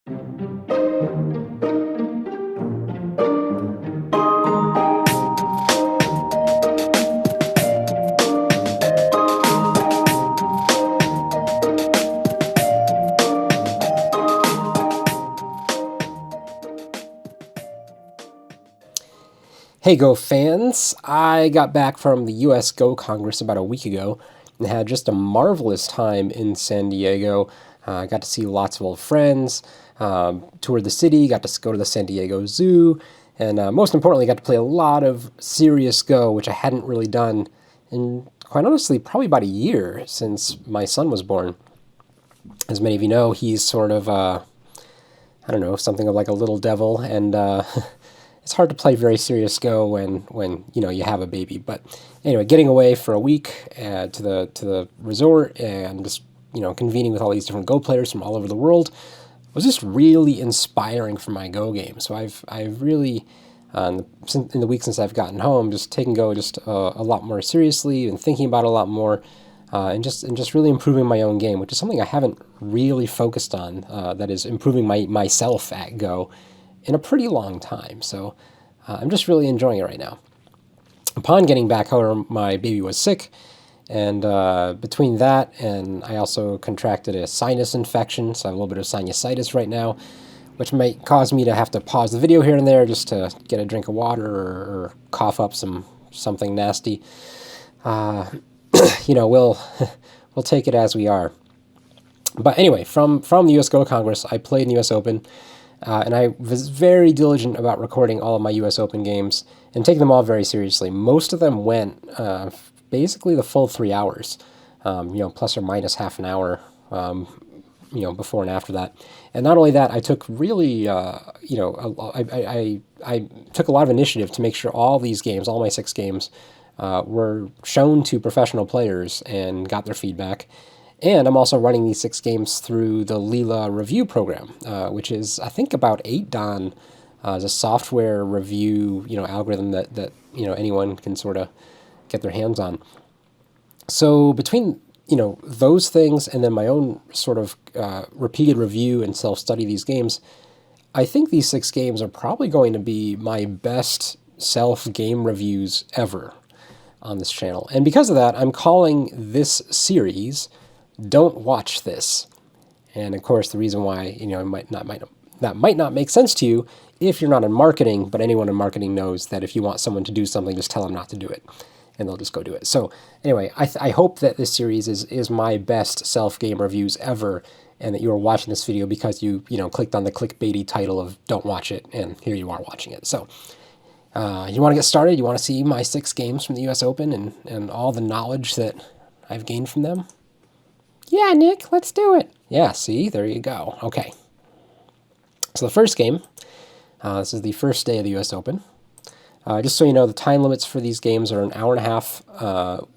Hey Go fans, I got back from the US Go Congress about a week ago and had just a marvelous time in San Diego. I got to see lots of old friends, toured the city, got to go to the San Diego Zoo, and most importantly, got to play a lot of serious Go, which I hadn't really done in, quite honestly, probably about a year since my son was born. As many of you know, he's sort of, I don't know, something of like a little devil, and it's hard to play very serious Go when you have a baby. But anyway, getting away for a week to the resort and just convening with all these different Go players from all over the world was just really inspiring for my Go game. So I've really in the week since I've gotten home just taken Go just a lot more seriously and thinking about it a lot more. And just really improving my own game, which is something I haven't really focused on. That is improving myself at Go in a pretty long time. So I'm just really enjoying it right now. Upon getting back, however, my baby was sick, and between that and I also contracted a sinus infection, so I have a little bit of sinusitis right now, which might cause me to have to pause the video here and there just to get a drink of water or cough up something nasty. We'll take it as we are. But anyway, from the US Go Congress, I played in the US Open, and I was very diligent about recording all of my US Open games and taking them all very seriously. Most of them went basically the full 3 hours, plus or minus half an hour, before and after that. And not only that, I took really, I took a lot of initiative to make sure all these games, all my 6 games, were shown to professional players and got their feedback. And I'm also running these 6 games through the Leela review program, which is, I think, about 8Dan as a software review, algorithm that anyone can sort of get their hands on. So between those things and then my own sort of repeated review and self-study of these games, I think these 6 games are probably going to be my best self-game reviews ever on this channel. And because of that, I'm calling this series Don't Watch This. And of course, the reason why, that might not make sense to you if you're not in marketing, but anyone in marketing knows that if you want someone to do something, just tell them not to do it, and they'll just go do it. So anyway, I hope that this series is my best self-game reviews ever, and that you are watching this video because you clicked on the clickbaity title of Don't Watch It, and here you are watching it. So you want to get started? You want to see my 6 games from the US Open and all the knowledge that I've gained from them? Yeah, Nick, let's do it. Yeah, see? There you go. Okay. So the first game, this is the first day of the US Open. Just so you know, the time limits for these games are an hour and a half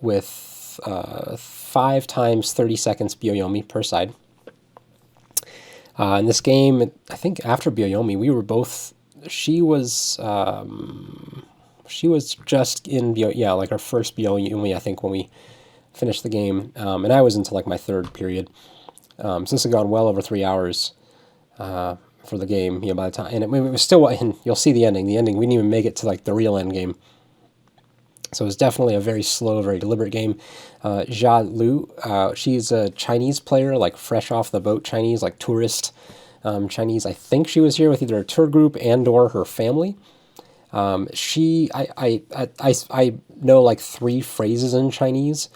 with 5 times 30 seconds Byoyomi per side. In this game, I think after Byoyomi, we were both... She was just in like our first Byoyomi, I think, when we finished the game, and I was into like my 3rd period. Since it had gone well over 3 hours for the game, by the time, and it was still, and you'll see the ending. The ending, we didn't even make it to like the real end game. So it was definitely a very slow, very deliberate game. Jia Lu, she's a Chinese player, like fresh off the boat Chinese, like tourist Chinese. I think she was here with either a tour group and or her family. I know like 3 phrases in Chinese,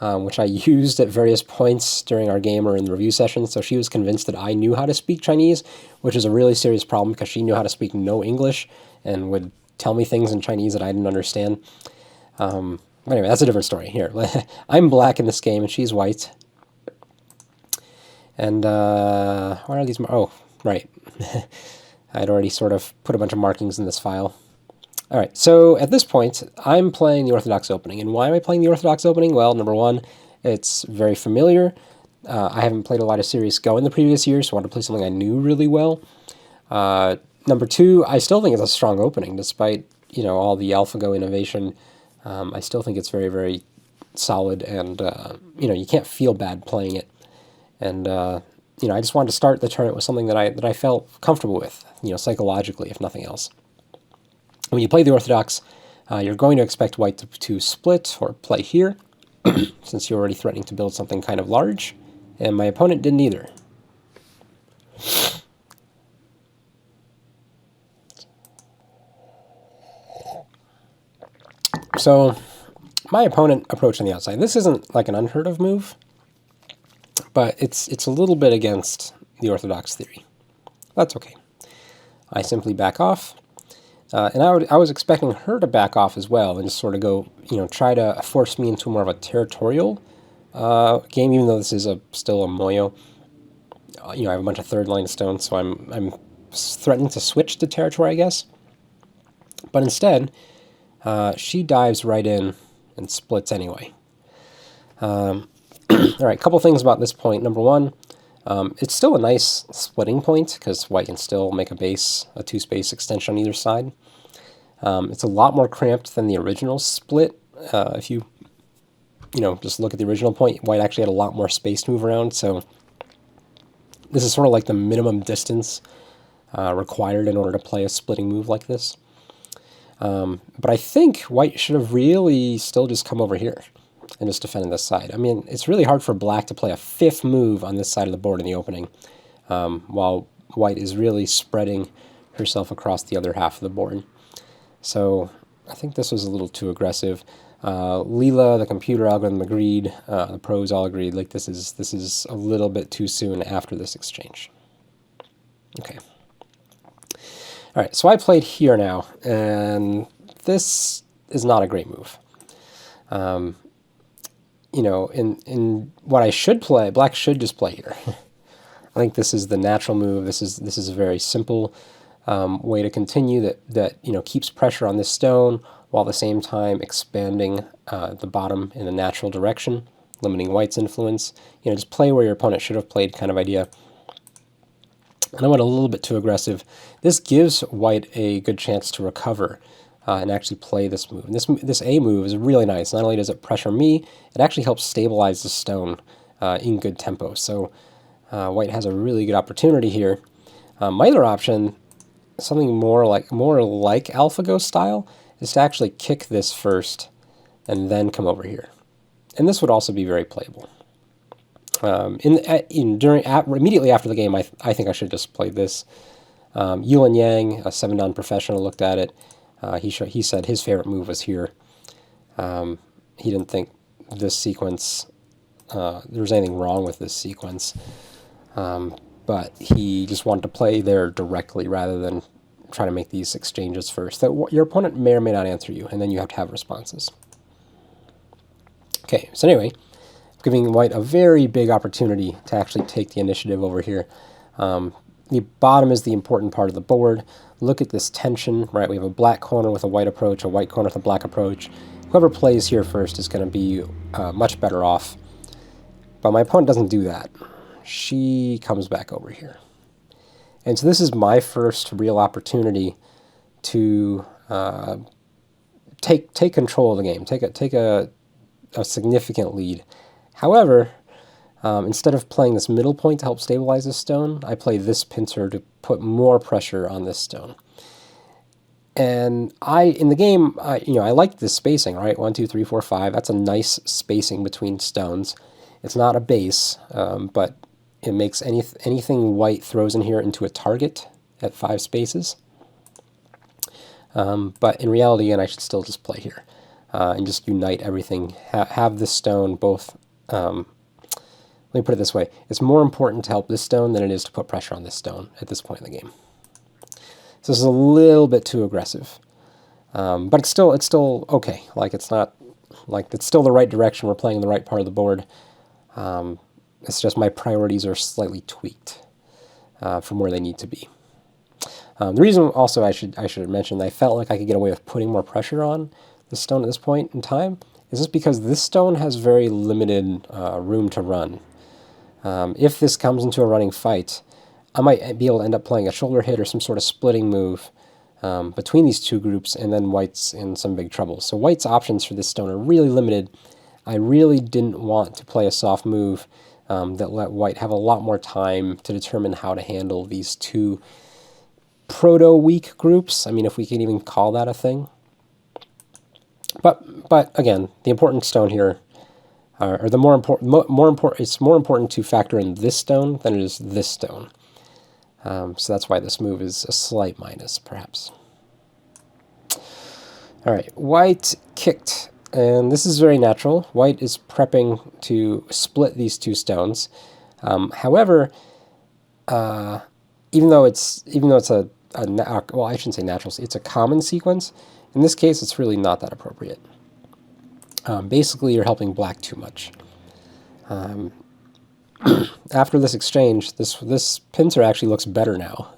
which I used at various points during our game or in the review session. So she was convinced that I knew how to speak Chinese, which is a really serious problem because she knew how to speak no English and would tell me things in Chinese that I didn't understand. Anyway, that's a different story. Here, I'm black in this game and she's white. And why are these? Oh, right. I'd already sort of put a bunch of markings in this file. All right, so at this point, I'm playing the Orthodox opening. And why am I playing the Orthodox opening? Well, number one, it's very familiar. I haven't played a lot of serious Go in the previous years, so I wanted to play something I knew really well. Number two, I still think it's a strong opening, despite all the AlphaGo innovation. I still think it's very, very solid, and you can't feel bad playing it. And I just wanted to start the tournament with something that I felt comfortable with, psychologically, if nothing else. When you play the Orthodox, you're going to expect white to split or play here, since you're already threatening to build something kind of large, and my opponent didn't either. So my opponent approached on the outside. This isn't like an unheard of move, but it's a little bit against the Orthodox theory. That's okay. I simply back off. And I was expecting her to back off as well and just sort of go, try to force me into more of a territorial game, even though this is still a Moyo. I have a bunch of third line stones, so I'm threatening to switch to territory, I guess. But instead, she dives right in and splits anyway. All right, a couple things about this point. Number one, it's still a nice splitting point because white can still make a base, a 2-space extension on either side. It's a lot more cramped than the original split. If you, just look at the original point, white actually had a lot more space to move around. So this is sort of like the minimum distance required in order to play a splitting move like this. But I think white should have really still just come over here and just defended this side. I mean, it's really hard for black to play a 5th move on this side of the board in the opening, while white is really spreading herself across the other half of the board. So I think this was a little too aggressive. Leela, the computer algorithm agreed. The pros all agreed. Like this is a little bit too soon after this exchange. Okay. All right. So I played here now, and this is not a great move. In what I should play, black should just play here. I think this is the natural move. This is a very simple way to continue that keeps pressure on this stone while at the same time expanding the bottom in a natural direction, limiting white's influence. Just play where your opponent should have played kind of idea. And I went a little bit too aggressive. This gives white a good chance to recover and actually play this move. And this A move is really nice. Not only does it pressure me, it actually helps stabilize the stone in good tempo. So white has a really good opportunity here. My other option, something more like AlphaGo style, is to actually kick this first and then come over here. And this would also be very playable. Immediately after the game, I think I should just play this. Yulin Yang, a 7-down professional, looked at it. He said his favorite move was here. He didn't think this sequence, there was anything wrong with this sequence. But he just wanted to play there directly rather than try to make these exchanges first. That your opponent may or may not answer you, and then you have to have responses. Okay, so anyway, giving white a very big opportunity to actually take the initiative over here. The bottom is the important part of the board. Look at this tension, right? We have a black corner with a white approach, a white corner with a black approach. Whoever plays here first is going to be much better off. But my opponent doesn't do that. She comes back over here. And so this is my first real opportunity to take control of the game, take a significant lead. However, instead of playing this middle point to help stabilize this stone, I play this pincer to put more pressure on this stone. And in the game, I like this spacing, right? 1, 2, 3, 4, 5. That's a nice spacing between stones. It's not a base, but it makes anything white throws in here into a target at 5 spaces. But in reality, again, I should still just play here and just unite everything. Have this stone both. Let me put it this way: it's more important to help this stone than it is to put pressure on this stone at this point in the game. So this is a little bit too aggressive, but it's still okay. Like it's still the right direction. We're playing in the right part of the board. It's just my priorities are slightly tweaked from where they need to be. The reason also I should have mentioned I felt like I could get away with putting more pressure on the stone at this point in time is just because this stone has very limited room to run. If this comes into a running fight, I might be able to end up playing a shoulder hit or some sort of splitting move between these two groups, and then white's in some big trouble. So white's options for this stone are really limited. I really didn't want to play a soft move that let white have a lot more time to determine how to handle these two proto-weak groups. I mean, if we can even call that a thing. But again, the important stone here, or the more important, it's more important to factor in this stone than it is this stone. So that's why this move is a slight minus, perhaps. All right, white kicked, and this is very natural. White is prepping to split these two stones. However, even though it's a well, I shouldn't say natural, it's a common sequence. In this case, it's really not that appropriate. Basically, you're helping black too much. After this exchange, this pincer actually looks better now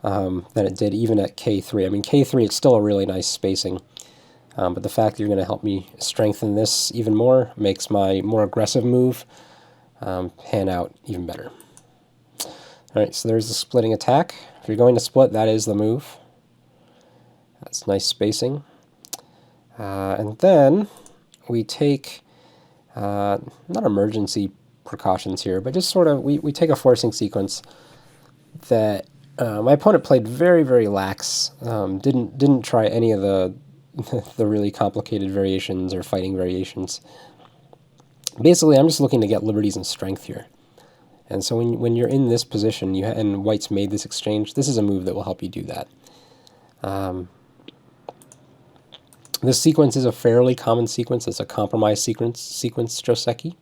than it did even at K3. I mean, K3, it's still a really nice spacing, but the fact that you're going to help me strengthen this even more makes my more aggressive move pan out even better. All right, so there's the splitting attack. If you're going to split, that is the move. That's nice spacing. And then we take, not emergency precautions here, but just sort of, we take a forcing sequence that my opponent played very, very lax. Didn't try any of the the really complicated variations or fighting variations. Basically, I'm just looking to get liberties and strength here. And so when you're in this position, and white's made this exchange, this is a move that will help you do that. This sequence is a fairly common sequence. It's a compromise sequence Joseki.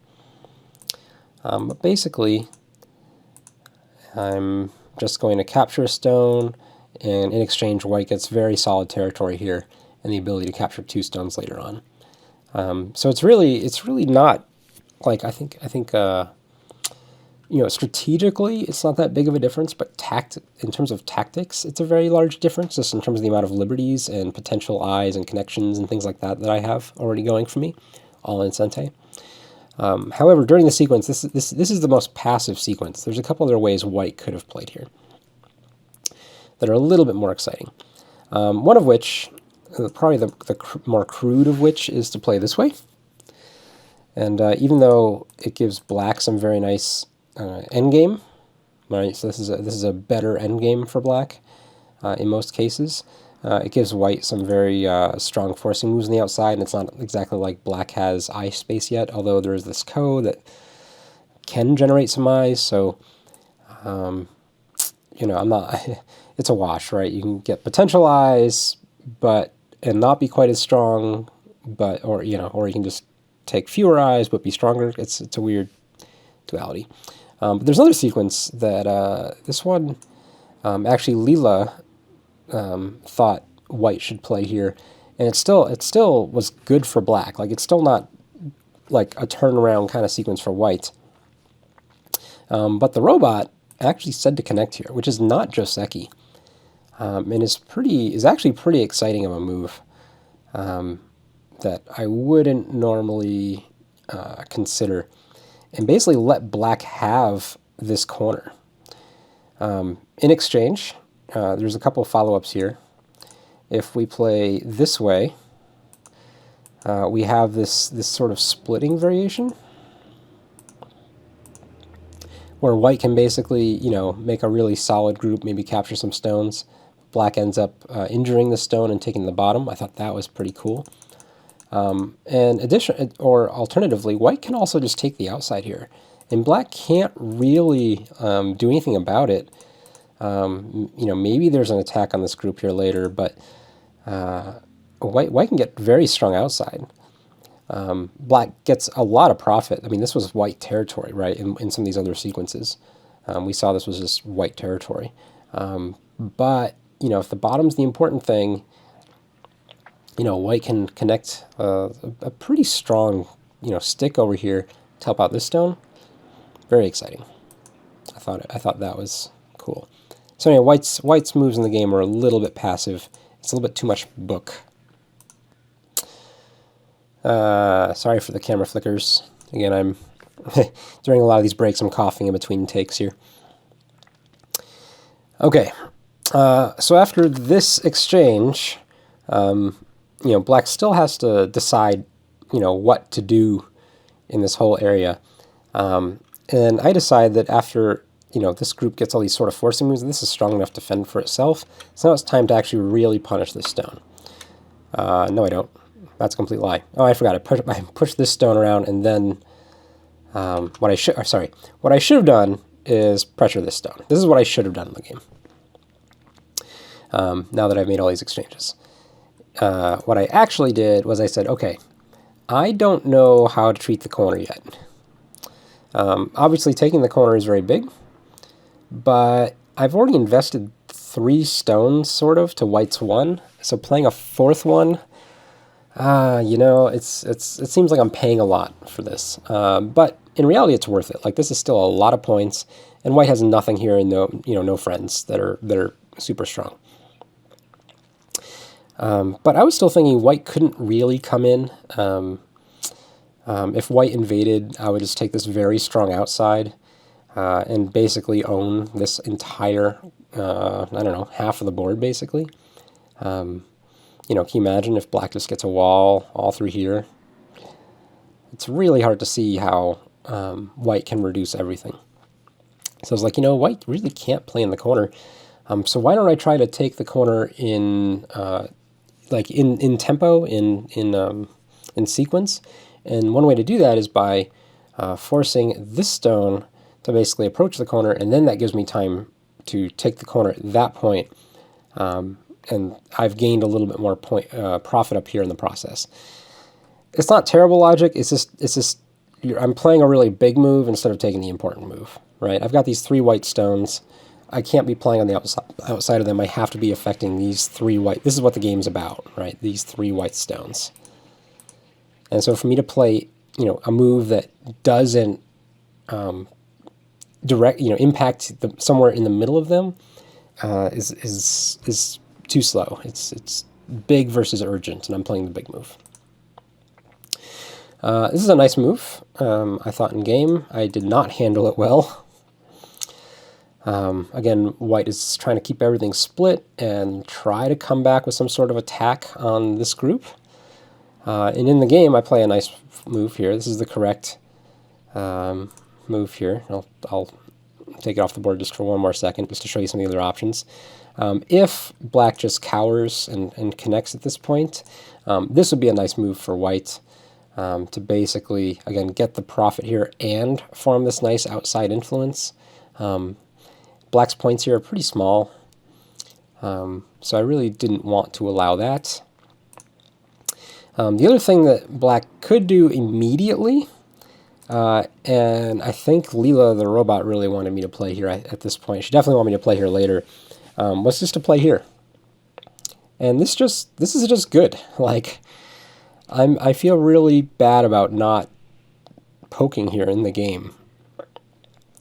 But basically, I'm just going to capture a stone, and in exchange, white gets very solid territory here, and the ability to capture 2 stones later on. So it's really not like I think you know, strategically, it's not that big of a difference, but in terms of tactics, it's a very large difference, just in terms of the amount of liberties and potential eyes and connections and things like that that I have already going for me, all in Sente. However, during the sequence, this is the most passive sequence. There's a couple other ways white could have played here that are a little bit more exciting. One of which, probably the more crude of which, is to play this way. And even though it gives black some very nice endgame, right? So this is a better endgame for black in most cases. It gives white some very strong forcing moves on the outside, and it's not exactly like black has eye space yet, although there is this ko that can generate some eyes, so you know, I'm not it's a wash, right? You can get potential eyes and not be quite as strong, or you you can just take fewer eyes but be stronger. It's a weird duality. But there's another sequence that this one actually Leela thought white should play here, and it still was good for black. Like, it's still not like a turnaround kind of sequence for white. But the robot actually said to connect here, which is not Joseki, and is actually pretty exciting of a move that I wouldn't normally consider, and basically let black have this corner. In exchange, there's a couple of follow-ups here. If we play this way, we have this sort of splitting variation, where white can basically, make a really solid group, maybe capture some stones. Black ends up injuring the stone and taking the bottom. I thought that was pretty cool. Alternatively, white can also just take the outside here, and black can't really do anything about it. Maybe there's an attack on this group here later, but white can get very strong outside. Black gets a lot of profit. I mean, this was white territory, right? In some of these other sequences, we saw this was just white territory. But if the bottom's the important thing, white can connect a pretty strong, stick over here to help out this stone. Very exciting. I thought that was cool. So anyway, white's moves in the game are a little bit passive. It's a little bit too much book. Sorry for the camera flickers. Again, I'm during a lot of these breaks, I'm coughing in between takes here. Okay, so after this exchange, black still has to decide, what to do in this whole area. And I decide that after, this group gets all these sort of forcing moves, this is strong enough to fend for itself. So now it's time to actually really punish this stone. No, I don't. That's a complete lie. Oh, I forgot. I pushed this stone around, and then what I should have done is pressure this stone. This is what I should have done in the game. Now that I've made all these exchanges. What I actually did was I said, okay, I don't know how to treat the corner yet. Obviously, taking the corner is very big, but I've already invested 3 stones, sort of, to white's 1. So playing a 4th one, it seems like I'm paying a lot for this. But in reality, it's worth it. Like, this is still a lot of points, and white has nothing here and no friends that are super strong. But I was still thinking white couldn't really come in. If white invaded, I would just take this very strong outside and basically own this entire, I don't know, half of the board, basically. Can you imagine if black just gets a wall all through here? It's really hard to see how white can reduce everything. So I was like, white really can't play in the corner. So why don't I try to take the corner in in tempo, in sequence? And one way to do that is by forcing this stone to basically approach the corner, and then that gives me time to take the corner at that point. And I've gained a little bit more profit up here in the process. It's not terrible logic. It's just I'm playing a really big move instead of taking the important move, right? I've got these 3 white stones. I can't be playing on the outside of them. I have to be affecting these 3 white. This is what the game's about, right? These 3 white stones. And so for me to play, a move that doesn't impact somewhere in the middle of them is too slow. It's big versus urgent, and I'm playing the big move. This is a nice move. I thought in game. I did not handle it well. Again, white is trying to keep everything split and try to come back with some sort of attack on this group. And in the game, I play a nice move here. This is the correct move here. I'll take it off the board just for one more second, just to show you some of the other options. If black just cowers and connects at this point, this would be a nice move for white to basically, again, get the profit here and form this nice outside influence. Black's points here are pretty small, so I really didn't want to allow that. The other thing that black could do immediately, and I think Leela the robot really wanted me to play here at this point. She definitely wanted me to play here later. Was just to play here, and this is just good. Like, I feel really bad about not poking here in the game,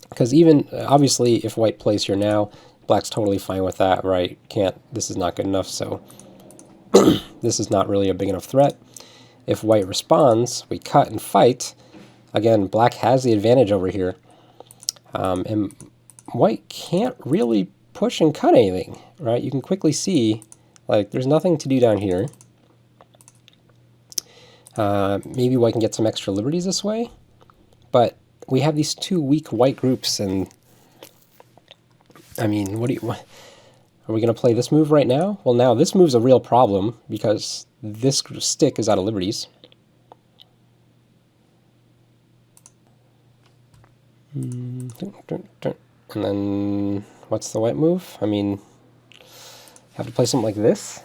because even obviously if white plays here now, black's totally fine with that, right? This is not good enough, so this is not really a big enough threat. If white responds, we cut and fight. Again, black has the advantage over here. And white can't really push and cut anything, right? You can quickly see, like, there's nothing to do down here. Maybe white can get some extra liberties this way. But we have these 2 weak white groups, and I mean, are we going to play this move right now? Well, now this move's a real problem because this stick is out of liberties. And then what's the white move? I mean, have to play something like this.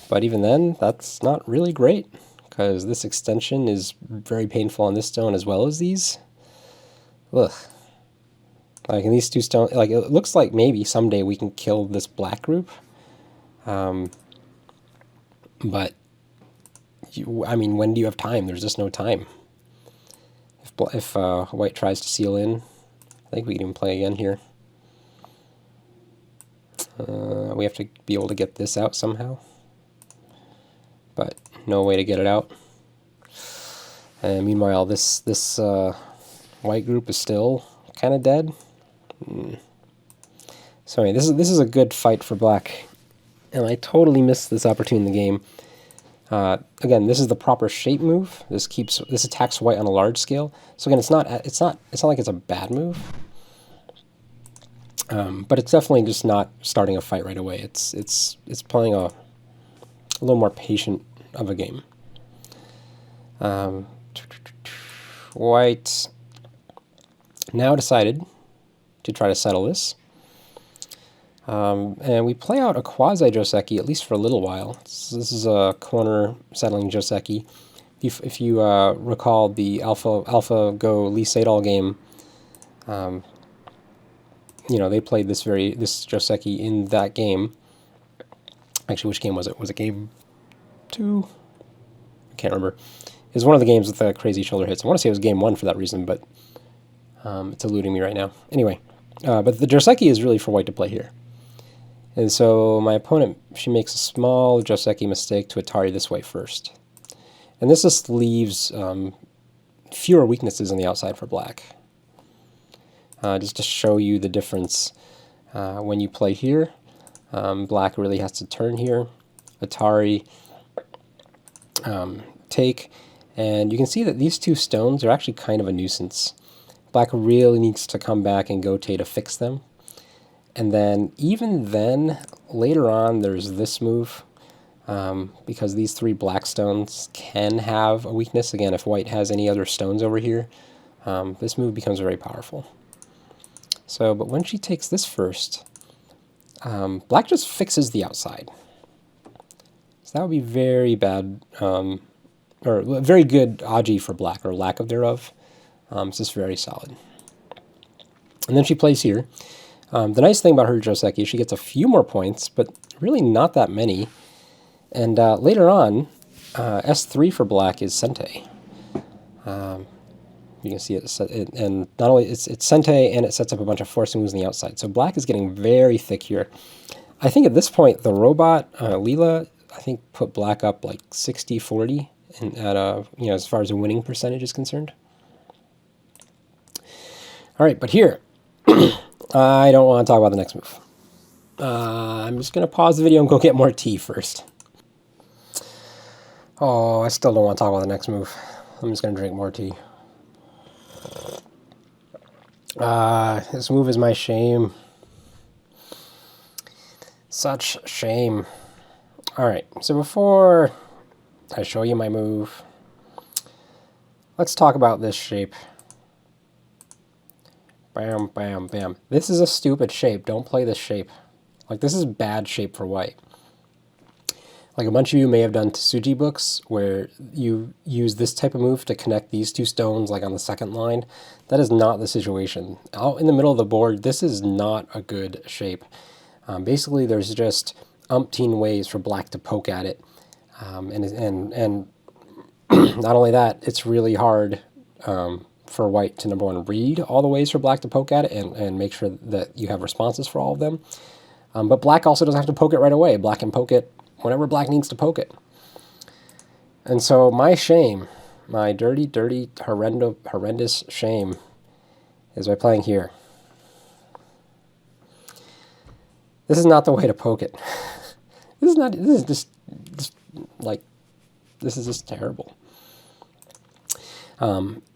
But even then, that's not really great, because this extension is very painful on this stone as well as these. Ugh. Like, in these 2 stones, like, it looks like maybe someday we can kill this black group. But, I mean, when do you have time? There's just no time. If white tries to seal in, I think we can even play again here. We have to be able to get this out somehow. But no way to get it out. And meanwhile, this white group is still kind of dead. So anyway, this is a good fight for black, and I totally missed this opportunity in the game. Again, this is the proper shape move. This attacks white on a large scale. So again, it's not like it's a bad move, but it's definitely just not starting a fight right away. It's playing a little more patient of a game. White now decided to try to settle this. And we play out a quasi-Joseki, at least for a little while. So this is a corner settling Joseki. If you recall the AlphaGo Lee Sedol game, you know, they played this Joseki in that game. Actually, which game was it? Was it game 2? I can't remember. It was one of the games with the crazy shoulder hits. I want to say it was game 1 for that reason, but it's eluding me right now. Anyway, but the Joseki is really for white to play here. And so my opponent, she makes a small Joseki mistake to Atari this way first. And this just leaves fewer weaknesses on the outside for black. Just to show you the difference when you play here. Black really has to turn here. Atari take. And you can see that these two stones are actually kind of a nuisance. Black really needs to come back and Gote to fix them. And then, even then, later on, there's this move, because these 3 black stones can have a weakness. Again, if white has any other stones over here, this move becomes very powerful. So, but when she takes this first, black just fixes the outside. So that would be very bad, or very good Aji for black, or lack of thereof. It's just very solid. And then she plays here. The nice thing about her Joseki is she gets a few more points, but really not that many. And later on, S3 for black is Sente. You can see it, and not only it's Sente, and it sets up a bunch of forcing moves on the outside. So black is getting very thick here. I think at this point, the robot, Leela, I think put black up like 60-40 at you know, as far as a winning percentage is concerned. All right, but here, I don't want to talk about the next move. I'm just going to pause the video and go get more tea first. Oh, I still don't want to talk about the next move. I'm just going to drink more tea. This move is my shame. Such shame. All right, so before I show you my move, let's talk about this shape. Bam, bam, bam. This is a stupid shape. Don't play this shape. Like, this is bad shape for white. Like, a bunch of you may have done Tsuji books where you use this type of move to connect these 2 stones, like on the second line. That is not the situation. Out in the middle of the board, this is not a good shape. Basically, there's just umpteen ways for black to poke at it. And not only that, it's really hard for white to, number one, read all the ways for black to poke at it and make sure that you have responses for all of them. But black also doesn't have to poke it right away. Black can poke it whenever black needs to poke it. And so my shame, my dirty, dirty, horrendous shame is by playing here. This is not the way to poke it. This is just terrible.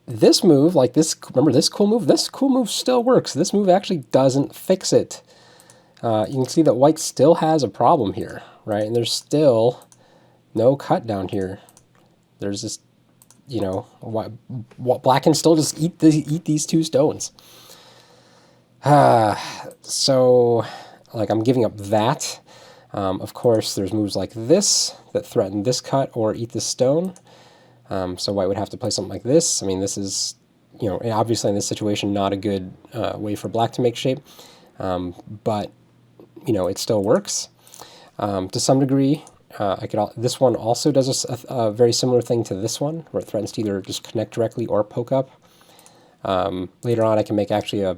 This move, like this, remember this cool move? This cool move still works. This move actually doesn't fix it. You can see that white still has a problem here, right? And there's still no cut down here. There's this, you know, black can still just eat these 2 stones. So, like, I'm giving up that. Of course, there's moves like this that threaten this cut or eat this stone. So white would have to play something like this. I mean, this is, you know, obviously in this situation, not a good way for black to make shape. But, you know, it still works to some degree. This one also does a very similar thing to this one, where it threatens to either just connect directly or poke up. Later on, I can make actually a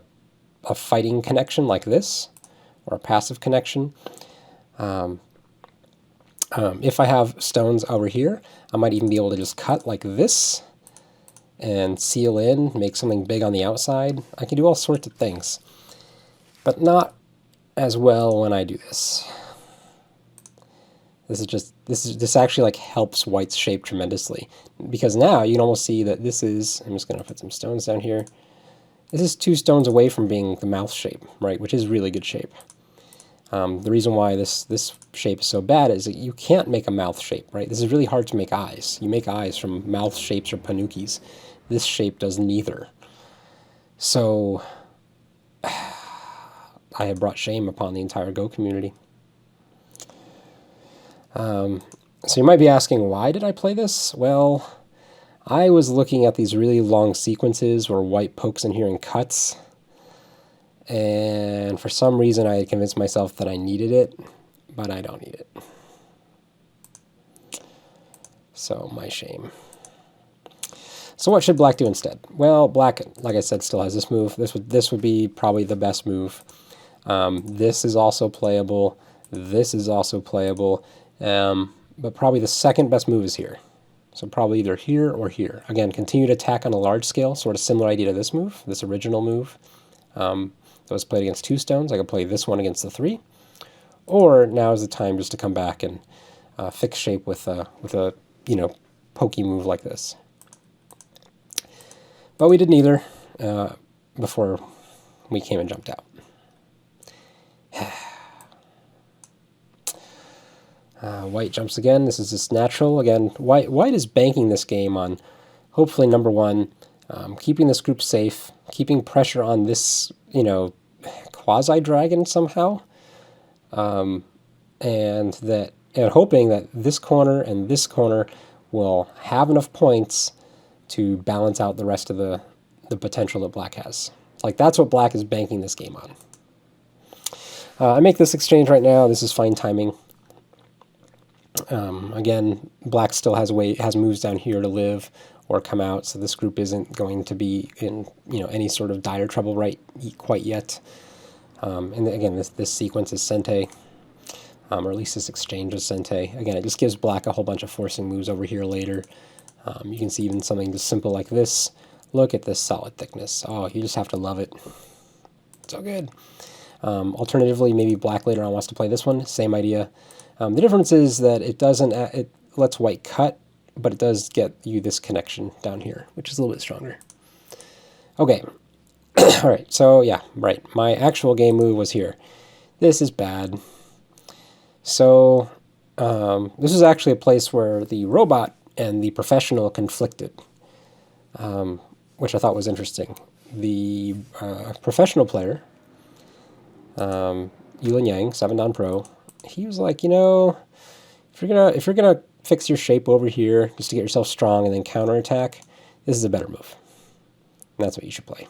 fighting connection like this, or a passive connection. If I have stones over here, I might even be able to just cut like this and seal in, make something big on the outside. I can do all sorts of things, but not as well when I do this. This actually like helps white's shape tremendously, because now you can almost see that this is, I'm just going to put some stones down here. This is 2 stones away from being the mouth shape, right, which is really good shape. The reason why this shape is so bad is that you can't make a mouth shape, right? This is really hard to make eyes. You make eyes from mouth shapes or panukis. This shape does neither. So I have brought shame upon the entire Go community. So you might be asking, why did I play this? Well, I was looking at these really long sequences where white pokes in here and cuts, and for some reason I had convinced myself that I needed it, but I don't need it. So my shame. So what should black do instead? Well, black, like I said, still has this move. This would be probably the best move. This is also playable. This is also playable. But probably the second best move is here. So probably either here or here. Again, continue to attack on a large scale, sort of similar idea to this move, this original move. That was played against 2 stones. I could play this one against the 3. Or now is the time just to come back and fix shape with a pokey move like this. But we did neither before we came and jumped out. White jumps again. This is just natural. Again, white is banking this game on, hopefully, number one, keeping this group safe, keeping pressure on this, quasi-dragon somehow, and hoping that this corner and this corner will have enough points to balance out the rest of the potential that black has. Like, that's what black is banking this game on. I make this exchange right now. This is fine timing. Again, black still has moves down here to live or come out, so this group isn't going to be in any sort of dire trouble quite yet. And again, this sequence is Sente, or at least this exchange is Sente. Again, it just gives black a whole bunch of forcing moves over here later. You can see even something just simple like this. Look at this solid thickness. Oh, you just have to love it. So good. Alternatively, maybe black later on wants to play this one. Same idea. The difference is that it lets white cut, but it does get you this connection down here, which is a little bit stronger. Okay. All right. So yeah, right. My actual game move was here. This is bad. So this is actually a place where the robot and the professional conflicted, which I thought was interesting. The professional player, Yulin Yang, 7-Dan Pro, he was like, if you're gonna fix your shape over here just to get yourself strong and then counterattack, this is a better move. And that's what you should play.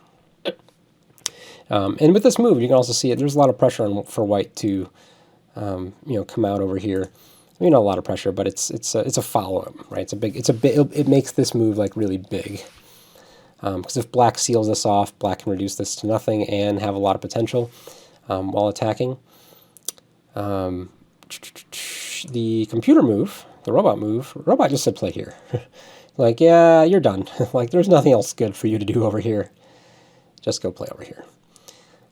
And with this move, you can also see it. There's a lot of pressure for white to, come out over here. I mean, not a lot of pressure, but it's a follow-up, right? It makes this move like really big. Because if black seals this off, black can reduce this to nothing and have a lot of potential while attacking. The computer move, the robot just said play here. Like, yeah, you're done. Like, there's nothing else good for you to do over here. Just go play over here.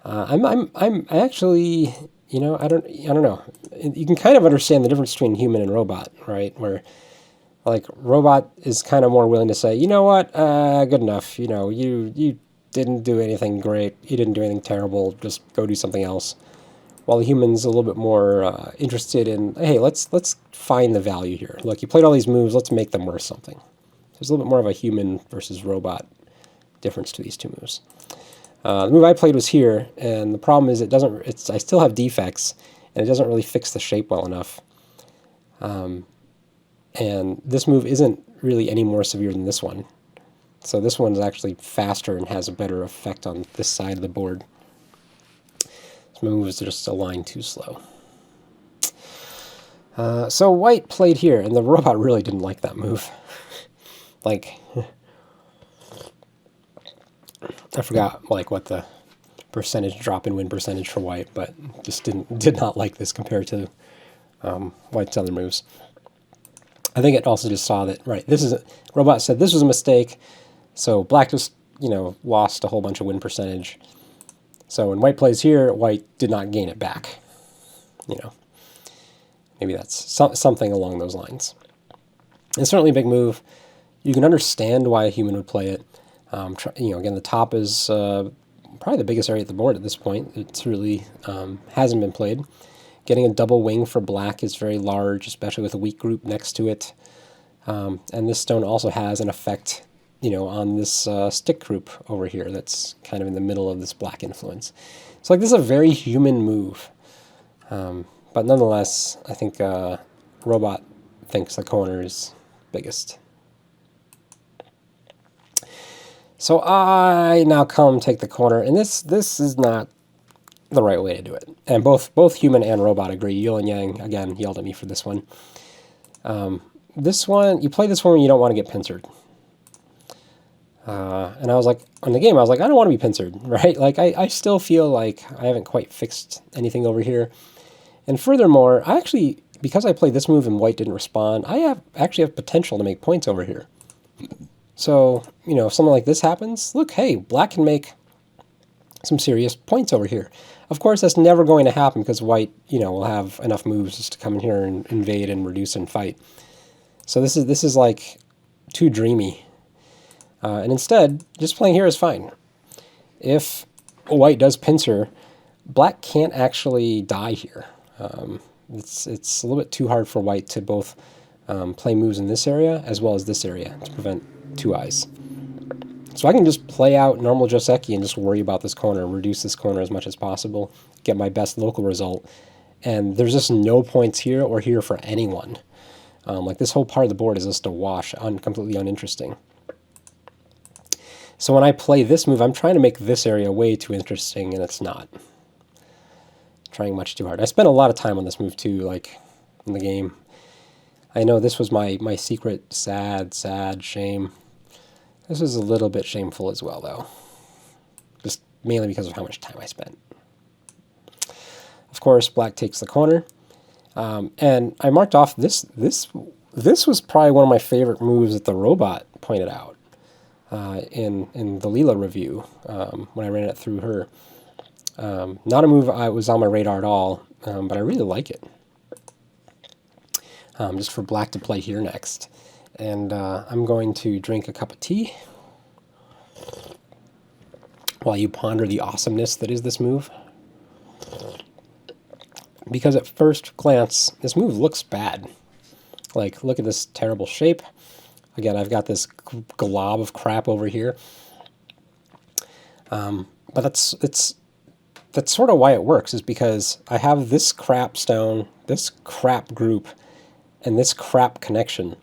I'm actually, I don't know. You can kind of understand the difference between human and robot, right? Where, like, robot is kind of more willing to say, you know what, good enough. You didn't do anything great. You didn't do anything terrible. Just go do something else. While the human's a little bit more interested in, hey, let's find the value here. Look, you played all these moves. Let's make them worth something. There's a little bit more of a human versus robot difference to these two moves. The move I played was here, and the problem is I still have defects, and it doesn't really fix the shape well enough. And this move isn't really any more severe than this one. So this one is actually faster and has a better effect on this side of the board. This move is just a line too slow. So white played here, and the robot really didn't like that move. Like, I forgot what the percentage drop in win percentage for white, but just did not like this compared to white's other moves. I think it also just saw that, right, robot said this was a mistake, so black just, lost a whole bunch of win percentage. So when white plays here, white did not gain it back, Maybe that's something along those lines. It's certainly a big move. You can understand why a human would play it. Again, the top is probably the biggest area at the board at this point. It's really hasn't been played. Getting a double wing for black is very large, especially with a weak group next to it. And this stone also has an effect, on this stick group over here that's kind of in the middle of this black influence. So this is a very human move. But nonetheless, I think Robot thinks the corner is biggest. So I now come take the corner, and this is not the right way to do it. And both human and robot agree. Yul and Yang, again, yelled at me for this one. This one, you play this one when you don't want to get pincered. And I was like, on the game, I was like, I don't want to be pincered, right? I still feel like I haven't quite fixed anything over here. And furthermore, because I played this move and white didn't respond, I actually have potential to make points over here. So, if something like this happens, look, hey, black can make some serious points over here. Of course, that's never going to happen because white, will have enough moves just to come in here and invade and reduce and fight. So this is like too dreamy. And instead, just playing here is fine. If white does pincer, black can't actually die here. It's a little bit too hard for white to both play moves in this area as well as this area to prevent two eyes. So I can just play out normal Joseki and just worry about this corner, reduce this corner as much as possible, get my best local result, and there's just no points here or here for anyone. This whole part of the board is just a wash, completely uninteresting. So when I play this move, I'm trying to make this area way too interesting, and it's not. Trying much too hard. I spent a lot of time on this move too, in the game. I know this was my secret sad shame. This was a little bit shameful as well, though. Just mainly because of how much time I spent. Of course, black takes the corner. And I marked off this was probably one of my favorite moves that the robot pointed out in the Leela review when I ran it through her. Not a move I was on my radar at all, but I really like it. Just for black to play here next. And I'm going to drink a cup of tea while you ponder the awesomeness that is this move. Because at first glance, this move looks bad. Look at this terrible shape. Again, I've got this glob of crap over here. But that's sort of why it works, is because I have this crap stone, this crap group, and this crap connection.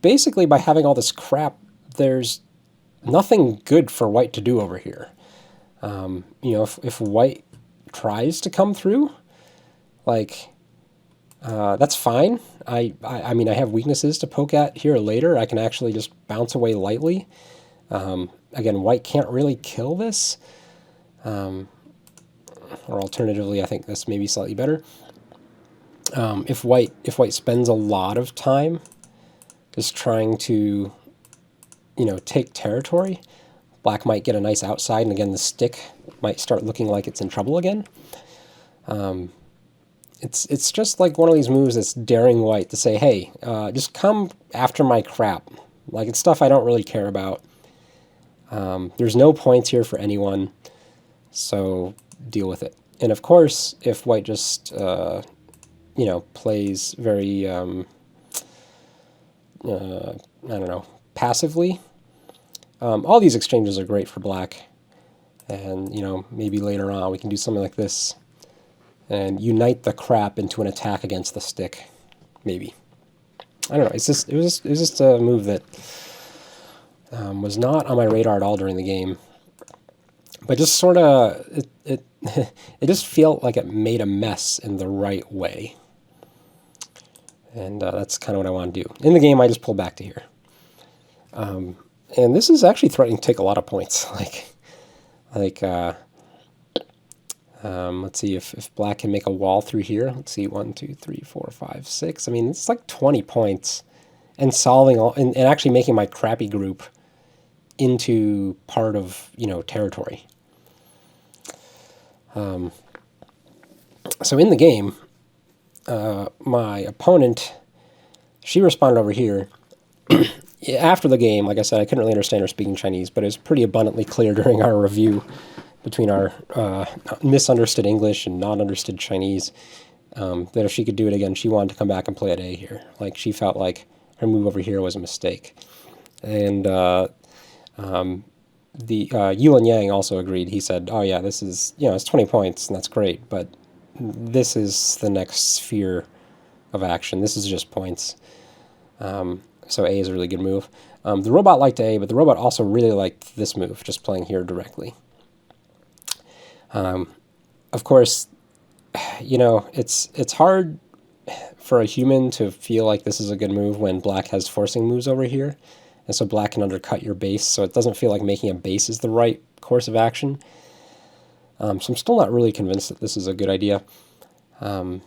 Basically, by having all this crap, there's nothing good for white to do over here. If white tries to come through, that's fine. I mean, I have weaknesses to poke at here later. I can actually just bounce away lightly. Again, white can't really kill this. Or alternatively, I think this may be slightly better. If white spends a lot of time just trying to, take territory, black might get a nice outside, and again, the stick might start looking like it's in trouble again. It's just like one of these moves that's daring white to say, hey, just come after my crap. It's stuff I don't really care about. There's no points here for anyone, so deal with it. And of course, if white just, plays very, passively, all these exchanges are great for black. And, maybe later on we can do something like this and unite the crap into an attack against the stick, maybe. I don't know. It was just a move that was not on my radar at all during the game, but just sort of it just felt like it made a mess in the right way, and that's kind of what I want to do. In the game, I just pull back to here, and this is actually threatening to take a lot of points. Let's see if black can make a wall through here. Let's see, 1, 2, 3, 4, 5, 6. I mean, it's like 20 points, and solving all and actually making my crappy group into part of territory. So in the game, my opponent, she responded over here. After the game, like I said, I couldn't really understand her speaking Chinese, but it was pretty abundantly clear during our review between our misunderstood English and non-understood Chinese that if she could do it again, she wanted to come back and play at A here. Like, she felt like her move over here was a mistake. And the Yulin Yang also agreed. He said, oh yeah, this is, it's 20 points, and that's great, but this is the next sphere of action. This is just points. So A is a really good move. The robot liked A, but the robot also really liked this move, just playing here directly. Of course, it's hard for a human to feel like this is a good move when black has forcing moves over here, and so black can undercut your base, so it doesn't feel like making a base is the right course of action. So I'm still not really convinced that this is a good idea, but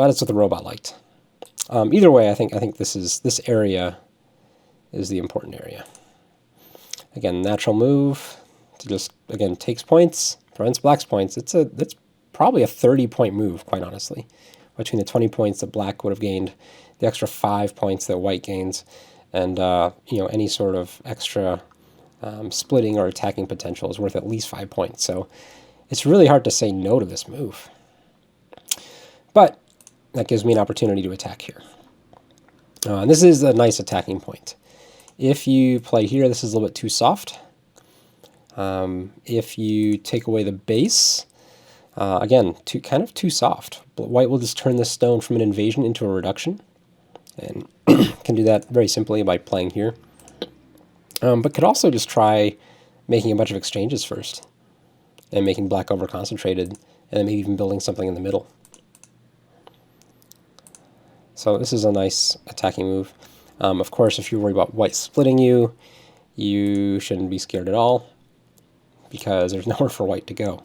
it's what the robot liked. Either way, I think this area is the important area. Again, natural move to just takes points, prevents black's points. It's probably a 30-point move, quite honestly, between the 20 points that black would have gained, the extra 5 points that white gains, and any sort of extra splitting or attacking potential is worth at least 5 points. So it's really hard to say no to this move. But that gives me an opportunity to attack here. And this is a nice attacking point. If you play here, this is a little bit too soft. If you take away the base, again, kind of too soft. White will just turn this stone from an invasion into a reduction, and can do that very simply by playing here. But could also just try making a bunch of exchanges first, and making black over-concentrated, and then maybe even building something in the middle. So this is a nice attacking move. Of course, if you're worried about white splitting you, you shouldn't be scared at all, because there's nowhere for white to go.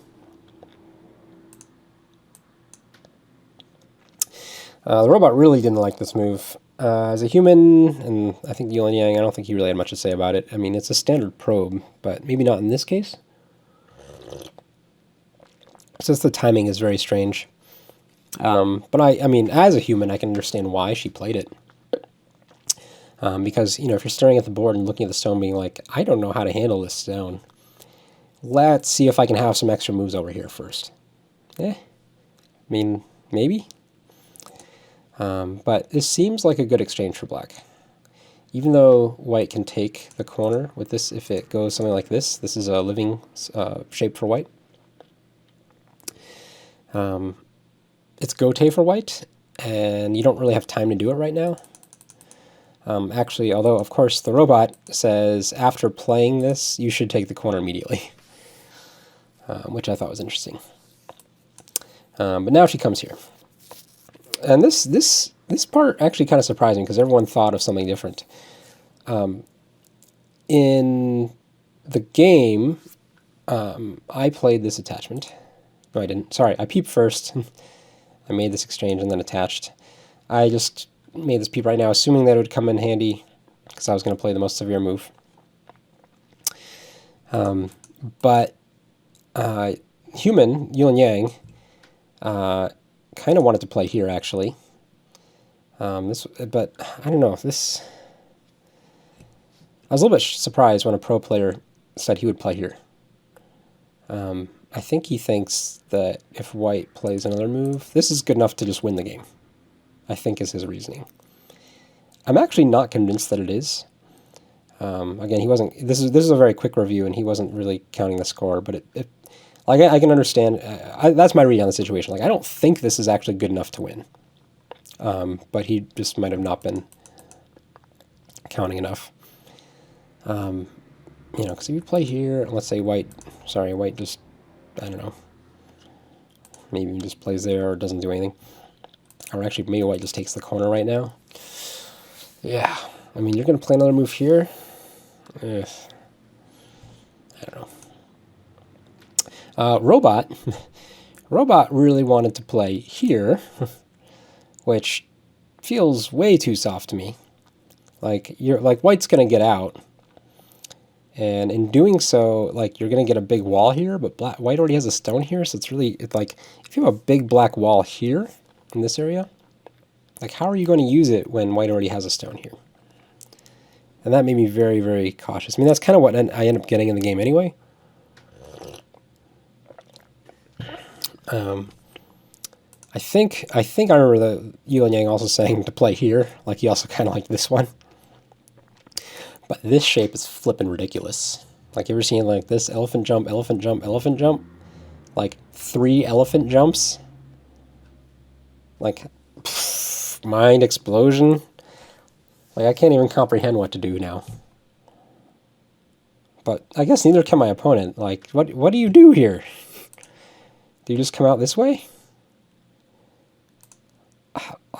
The robot really didn't like this move. As a human, and I think Yulin Yang, I don't think he really had much to say about it. I mean, it's a standard probe, but maybe not in this case. Since the timing is very strange. But I mean, as a human, I can understand why she played it. Because, if you're staring at the board and looking at the stone being like, I don't know how to handle this stone. Let's see if I can have some extra moves over here first. I mean, maybe. But this seems like a good exchange for black. Even though white can take the corner with this, if it goes something like this, this is a living shape for white. It's gote for white, and you don't really have time to do it right now. Actually, although, of course, the robot says after playing this, you should take the corner immediately, which I thought was interesting. But now she comes here. And this part actually kind of surprised me, because everyone thought of something different. In the game, I played this attachment. No, I didn't. Sorry, I peeped first. I made this exchange and then attached. I just made this peep right now, assuming that it would come in handy, because I was going to play the most severe move. But human, Yulin Yang, kind of wanted to play here, actually. But I don't know, this... I was a little bit surprised when a pro player said he would play here. I think he thinks that if white plays another move, this is good enough to just win the game, I think is his reasoning. I'm actually not convinced that it is. Again, he wasn't... This is a very quick review, and he wasn't really counting the score, but like, I can understand... that's my read on the situation. Like, I don't think this is actually good enough to win. But he just might have not been counting enough. Because if you play here, and let's say white just, I don't know, maybe he just plays there or doesn't do anything. Or actually, maybe white just takes the corner right now. Yeah, I mean, you're going to play another move here? I don't know. Robot really wanted to play here, which feels way too soft to me. Like, white's going to get out. And in doing so, like, you're going to get a big wall here, but white already has a stone here, so it's like, if you have a big black wall here, in this area. Like, how are you going to use it when white already has a stone here? And that made me very, very cautious. I mean, that's kind of what I end up getting in the game anyway. I think I remember the Yuan Yang also saying to play here. Like, he also kind of liked this one. But this shape is flippin' ridiculous. Like, you ever seen like this elephant jump, elephant jump, elephant jump? Like 3 elephant jumps? Like, pff, mind explosion? Like, I can't even comprehend what to do now. But I guess neither can my opponent. Like, what do you do here? Do you just come out this way?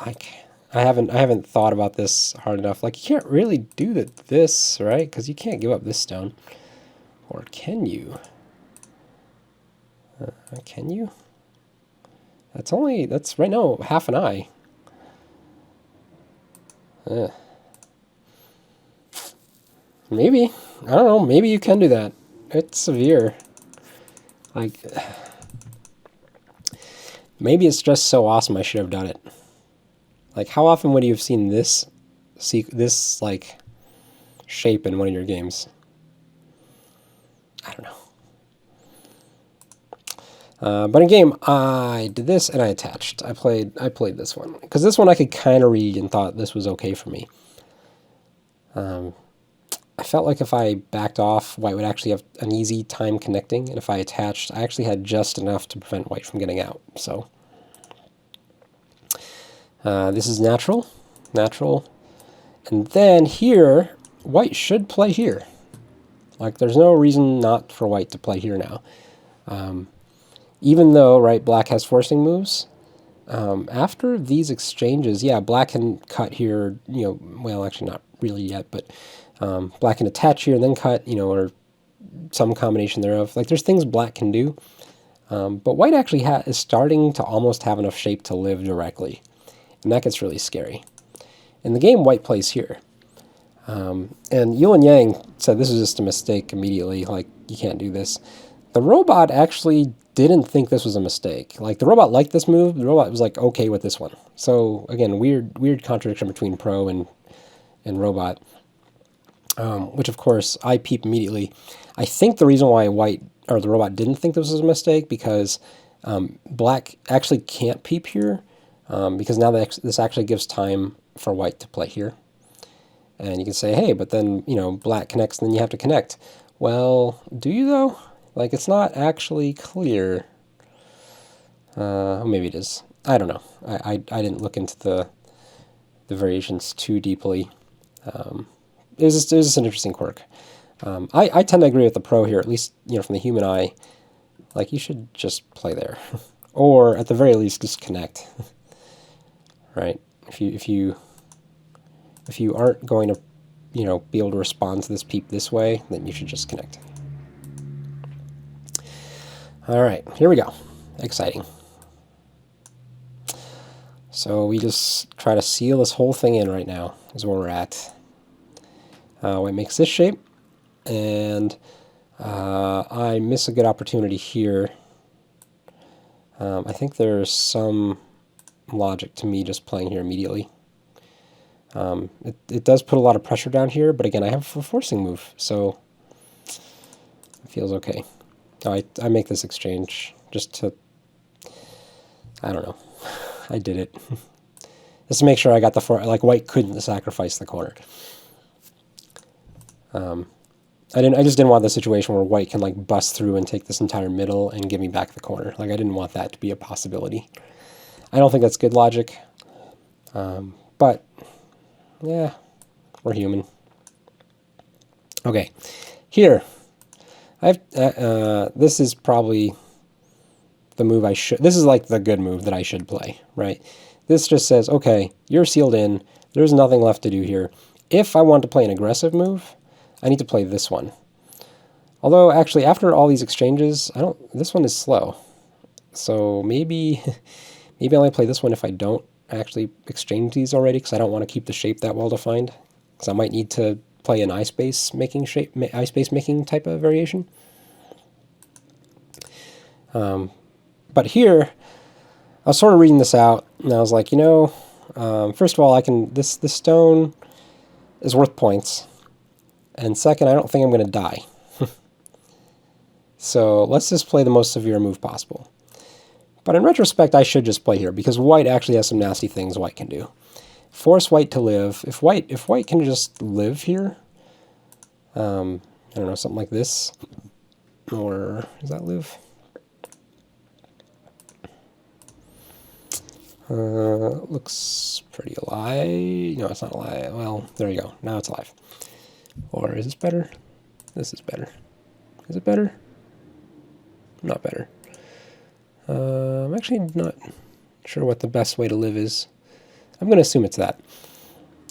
Like, I haven't thought about this hard enough. Like, you can't really do this, right? Because you can't give up this stone. Or can you? Can you? That's right now half an eye. Maybe. I don't know. Maybe you can do that. It's severe. Like, maybe it's just so awesome I should have done it. Like, how often would you have seen this like shape in one of your games? I don't know. But in game, I did this and I attached. I played this one because this one I could kind of read and thought this was okay for me. I felt like if I backed off, white would actually have an easy time connecting, and if I attached, I actually had just enough to prevent white from getting out. So this is natural, and then here, white should play here. Like, there's no reason not for white to play here now. Even though, right, black has forcing moves, after these exchanges, yeah, black can cut here, you know, well, actually not really yet, but black can attach here and then cut, you know, or some combination thereof. Like, there's things black can do, but white actually is starting to almost have enough shape to live directly, and that gets really scary. In the game, white plays here. And Yuan Yang said this was just a mistake immediately, like, you can't do this. The robot actually didn't think this was a mistake. Like, the robot liked this move, the robot was like okay with this one. So again, weird contradiction between pro and robot. Which of course I peep immediately. I think the reason why white or the robot didn't think this was a mistake because black actually can't peep here, because now this actually gives time for white to play here. And you can say, hey, but then, you know, black connects and then you have to connect. Well, do you though? Like, it's not actually clear. Maybe it is. I don't know. I didn't look into the variations too deeply. It was just an interesting quirk. I tend to agree with the pro here, at least, you know, from the human eye. Like, you should just play there. Or, at the very least, just connect. Right? If you aren't going to, you know, be able to respond to this peep this way, then you should just connect. All right, here we go. Exciting. So we just try to seal this whole thing in right now, is where we're at. White makes this shape, and I miss a good opportunity here. I think there's some logic to me just playing here immediately. It does put a lot of pressure down here, but again, I have a forcing move, so it feels okay. I make this exchange just to, I don't know, I did it. Just to make sure I got the like, white couldn't sacrifice the corner. I just didn't want the situation where white can like bust through and take this entire middle and give me back the corner. Like, I didn't want that to be a possibility. I don't think that's good logic, but yeah, we're human. Okay, here, this is probably the move this is like the good move that I should play, right? This just says, okay, you're sealed in, there's nothing left to do here. If I want to play an aggressive move, I need to play this one. Although, actually, after all these exchanges, this one is slow. So maybe I only play this one if I don't actually exchange these already, because I don't want to keep the shape that well defined. Because I might need to play an eye space making type of variation. But here, I was sort of reading this out, and I was like, you know, first of all, this stone is worth points, and second, I don't think I'm going to die. So let's just play the most severe move possible. But in retrospect, I should just play here, because white actually has some nasty things white can do. Force white to live. If white can just live here, I don't know, something like this. Or does that live? Looks pretty alive. No, it's not alive. Well, there you go. Now it's alive. Or is this better? This is better. Is it better? Not better. I'm actually not sure what the best way to live is. I'm going to assume it's that.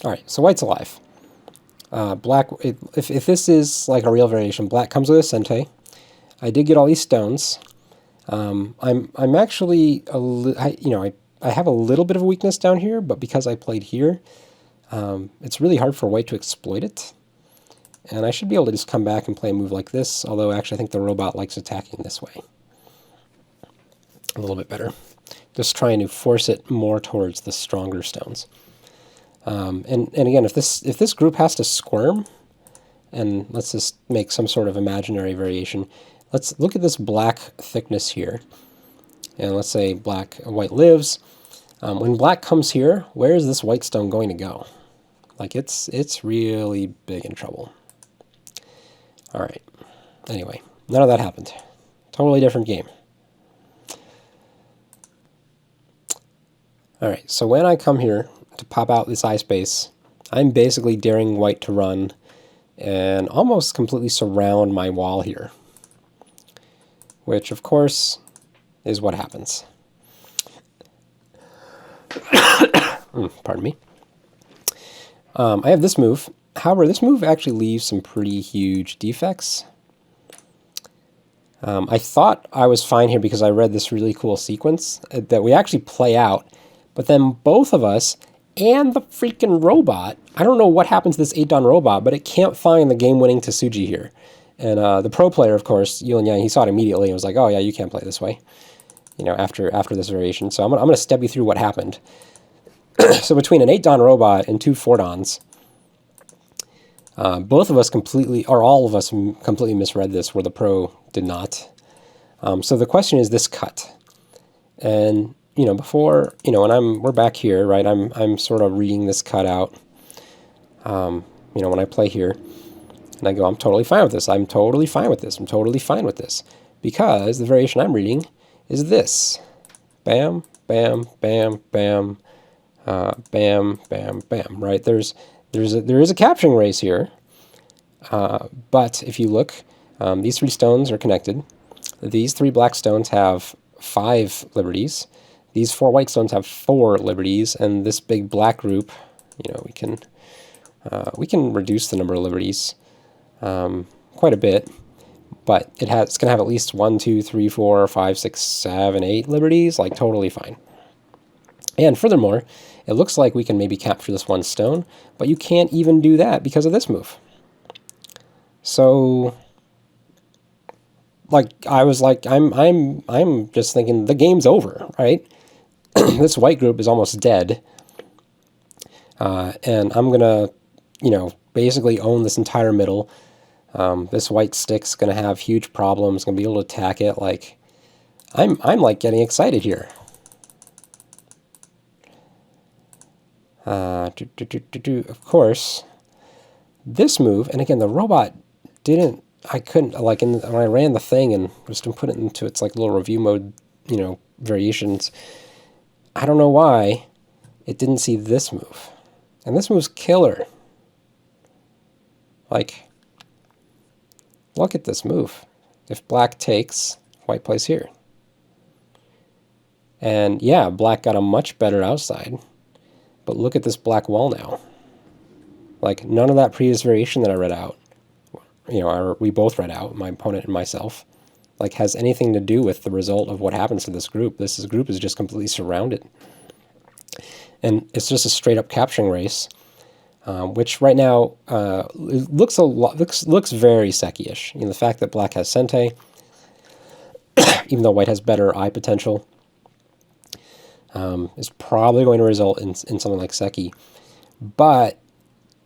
Alright, so white's alive. Black, if this is like a real variation, black comes with a Sente. I did get all these stones. I'm actually, I have a little bit of a weakness down here, but because I played here, it's really hard for white to exploit it. And I should be able to just come back and play a move like this, although actually I think the robot likes attacking this way a little bit better. Just trying to force it more towards the stronger stones. And again, if this group has to squirm, and let's just make some sort of imaginary variation, let's look at this black thickness here. And let's say white lives. When black comes here, where is this white stone going to go? Like it's really big in trouble. All right. Anyway, none of that happened. Totally different game. All right. So when I come here to pop out this eye space, I'm basically daring white to run and almost completely surround my wall here, which of course is what happens. Pardon me. I have this move. However, this move actually leaves some pretty huge defects. I thought I was fine here because I read this really cool sequence that we actually play out, but then both of us and the freaking robot, I don't know what happens to this 8-dan robot, but it can't find the game-winning Tsuji here. And the pro player, of course, Yulin Yang, he saw it immediately and was like, oh yeah, you can't play this way, you know, after this variation. So I'm gonna step you through what happened. So between an 8-dan robot and two 4-dans, both of us completely, or all of us completely misread this, where the pro did not. So the question is this cut. And, you know, before, you know, when we're back here, right, I'm sort of reading this cut out. You know, when I play here, and I go, I'm totally fine with this. I'm totally fine with this. I'm totally fine with this. Because the variation I'm reading is this. Bam, bam, bam, bam, bam, bam, bam, right? There is a capturing race here. But if you look, these three stones are connected. These three black stones have 5 liberties. These 4 white stones have 4 liberties. And this big black group, you know, we can reduce the number of liberties quite a bit, but it's going to have at least 1, 2, 3, 4, 5, 6, 7, 8 liberties, like totally fine. And furthermore, it looks like we can maybe capture this one stone, but you can't even do that because of this move. So, like, I was like, I'm just thinking the game's over, right? This white group is almost dead, and I'm gonna, you know, basically own this entire middle. This white stick's gonna have huge problems. Gonna be able to attack it. Like, I'm like getting excited here. Of course, this move, and again, the robot didn't. I couldn't, like, when I ran the thing and just put it into its like little review mode, you know, variations. I don't know why it didn't see this move, and this move's killer. Like, look at this move. If black takes, white plays here. And yeah, black got a much better outside. But look at this black wall now. Like, none of that previous variation that I read out, you know, or we both read out, my opponent and myself, like, has anything to do with the result of what happens to this group. This group is just completely surrounded. And it's just a straight-up capturing race. Which right now looks very Seki-ish. You know, the fact that black has Sente, even though white has better eye potential. is probably going to result in something like Seki. But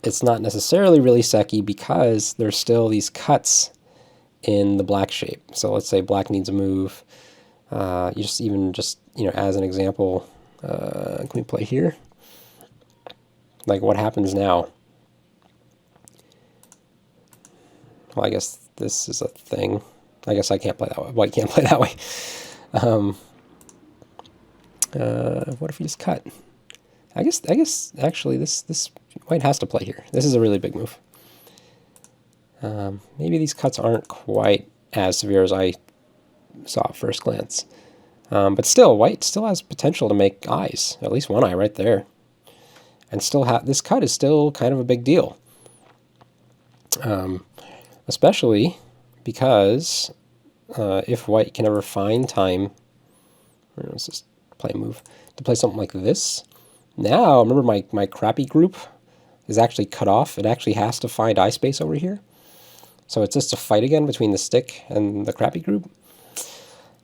it's not necessarily really Seki because there's still these cuts in the black shape. So let's say black needs a move. You just as an example, can we play here? Like what happens now? Well, I guess this is a thing. I guess I can't play that way. White can't play that way. What if we just cut? I guess actually this white has to play here. This is a really big move. Maybe these cuts aren't quite as severe as I saw at first glance. But still, white still has potential to make eyes. At least one eye right there. And still this cut is still kind of a big deal. Especially because if white can ever find time, let's just play a move, to play something like this. Now, remember my crappy group is actually cut off. It actually has to find eye space over here. So it's just a fight again between the stick and the crappy group.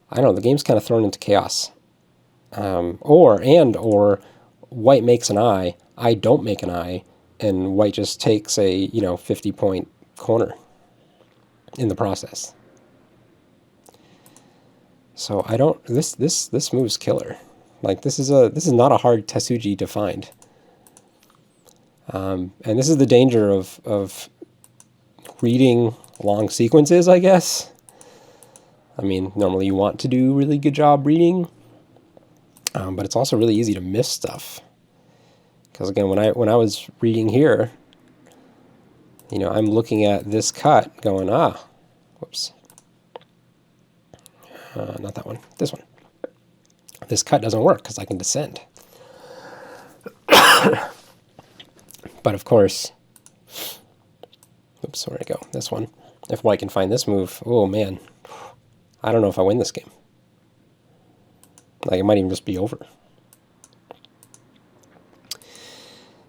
I don't know, the game's kind of thrown into chaos. Or white makes an eye, I don't make an eye, and white just takes a 50-point corner in the process. So I don't. This move's killer. Like this is not a hard Tetsuji to find. And this is the danger of reading long sequences, I guess. I mean, normally you want to do a really good job reading, but it's also really easy to miss stuff. Because again, when I was reading here, I'm looking at this cut, going, whoops, not that one, this one. This cut doesn't work because I can descend. But of course, oops, where'd it go? This one. If white can find this move, oh man, I don't know if I win this game. Like, it might even just be over.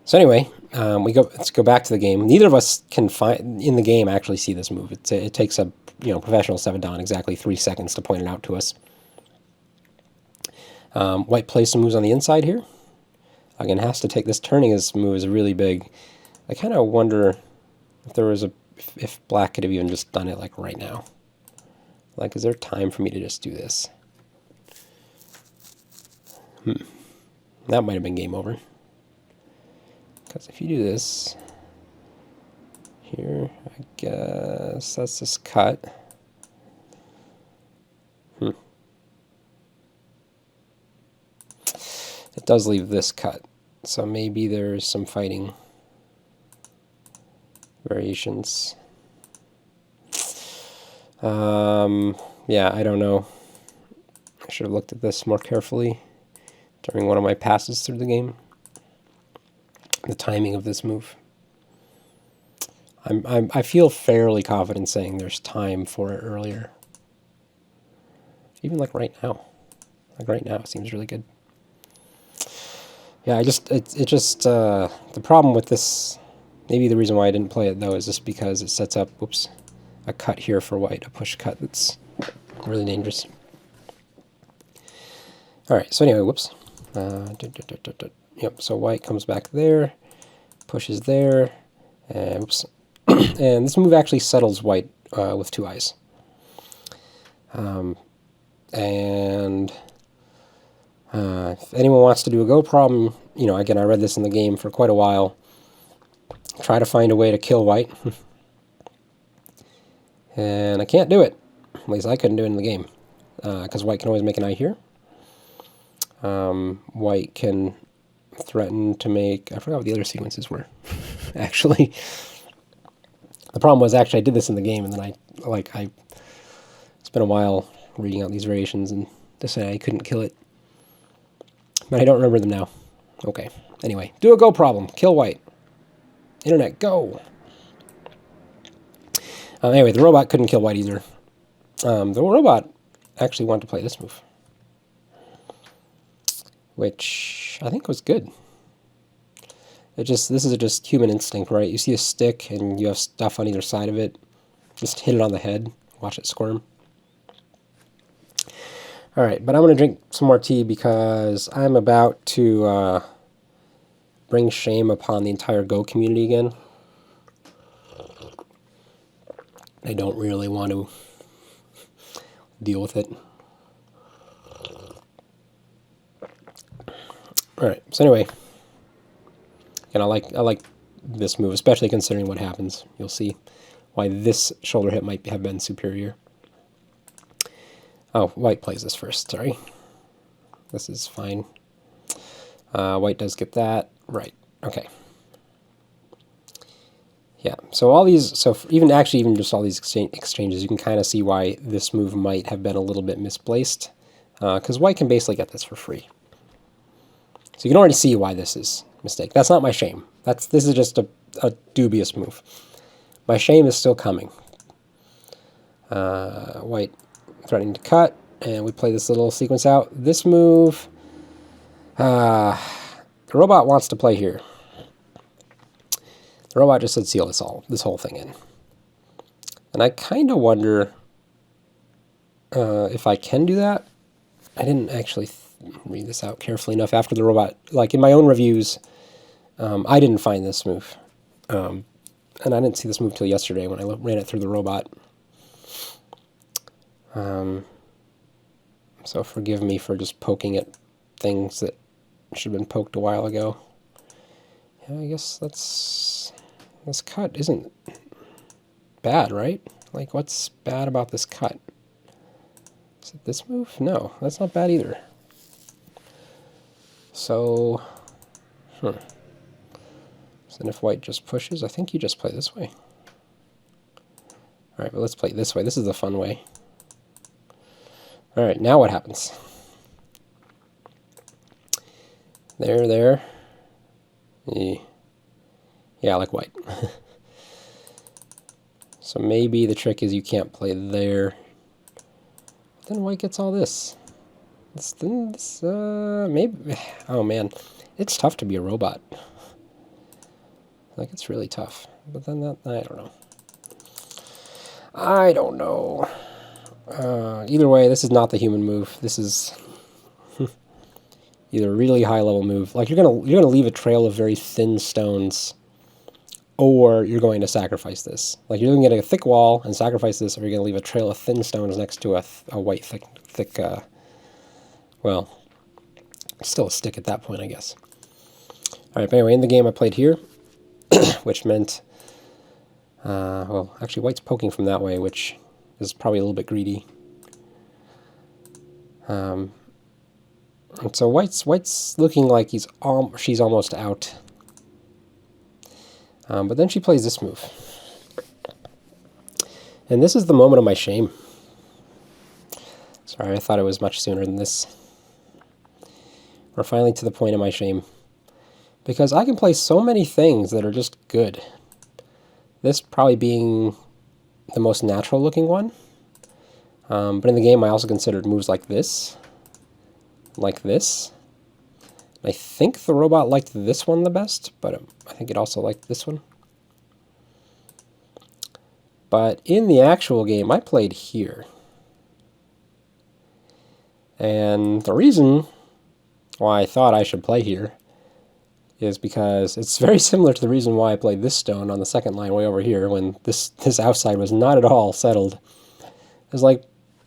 So anyway, let's go back to the game. Neither of us can in the game actually see this move. It takes a professional 7-dan exactly 3 seconds to point it out to us. White plays some moves on the inside here. Again, has to take this turning. This move is really big. I kind of wonder if black could have even just done it like right now. Like, is there time for me to just do this? That might have been game over. Because if you do this here, I guess that's just cut. It does leave this cut, so maybe there's some fighting variations. Yeah, I don't know. I should have looked at this more carefully during one of my passes through the game. The timing of this move. I feel fairly confident saying there's time for it earlier. Even like right now. Like right now, it seems really good. Yeah, the problem with this, maybe the reason why I didn't play it though, is just because it sets up, whoops, a cut here for white, a push cut that's really dangerous. Alright, so anyway, whoops. Yep, so white comes back there, pushes there, and whoops. And this move actually settles white with 2 eyes. If anyone wants to do a go problem, again, I read this in the game for quite a while. Try to find a way to kill white. And I can't do it. At least I couldn't do it in the game. Because white can always make an eye here. White can threaten to make... I forgot what the other sequences were, actually. The problem was, actually, I did this in the game, and then I spent a while reading out these variations and decided I couldn't kill it. But I don't remember them now. Okay. Anyway, do a go problem. Kill white. Internet, go! Anyway, the robot couldn't kill white either. The robot actually wanted to play this move, which I think was good. This is just human instinct, right? You see a stick and you have stuff on either side of it. Just hit it on the head. Watch it squirm. All right, but I'm going to drink some more tea because I'm about to bring shame upon the entire Go community again. I don't really want to deal with it. All right, so anyway, and I like this move, especially considering what happens. You'll see why this shoulder hit might have been superior. Oh, white plays this first, sorry. This is fine. White does get that. Right, okay. Yeah, so all these, so even just all these exchanges, you can kind of see why this move might have been a little bit misplaced, because white can basically get this for free. So you can already see why this is a mistake. That's not my shame. This is just a dubious move. My shame is still coming. White threatening to cut, and we play this little sequence out. This move, the robot wants to play here. The robot just said seal this whole thing in. And I kind of wonder if I can do that. I didn't actually read this out carefully enough after the robot. Like in my own reviews, I didn't find this move. And I didn't see this move till yesterday when I ran it through the robot. So forgive me for just poking at things that should have been poked a while ago. Yeah, I guess this cut isn't bad, right? Like, what's bad about this cut? Is it this move? No, that's not bad either. So, So then if white just pushes, I think you just play this way. All right, but let's play it this way. This is the fun way. All right, now what happens? There. Yeah, I like white. So maybe the trick is you can't play there. Then white gets all this. Maybe. Oh man, it's tough to be a robot. Like, it's really tough. But then I don't know. Either way, this is not the human move. This is either a really high level move. Like, you're gonna leave a trail of very thin stones, or you're going to sacrifice this. Like, you're looking at a thick wall and sacrifice this, or you're going to leave a trail of thin stones next to a white thick well, still a stick at that point, I guess. All right, but anyway, in the game I played here, which meant, well, actually white's poking from that way, which is probably a little bit greedy. And so white's looking like she's almost out. But then she plays this move. And this is the moment of my shame. Sorry, I thought it was much sooner than this. We're finally to the point of my shame. Because I can play so many things that are just good. This probably being the most natural looking one. But in the game I also considered moves like this. Like this. I think the robot liked this one the best, but I think it also liked this one. But in the actual game, I played here. And the reason why I thought I should play here is because it's very similar to the reason why I played this stone on the second line way over here when this outside was not at all settled. It's like,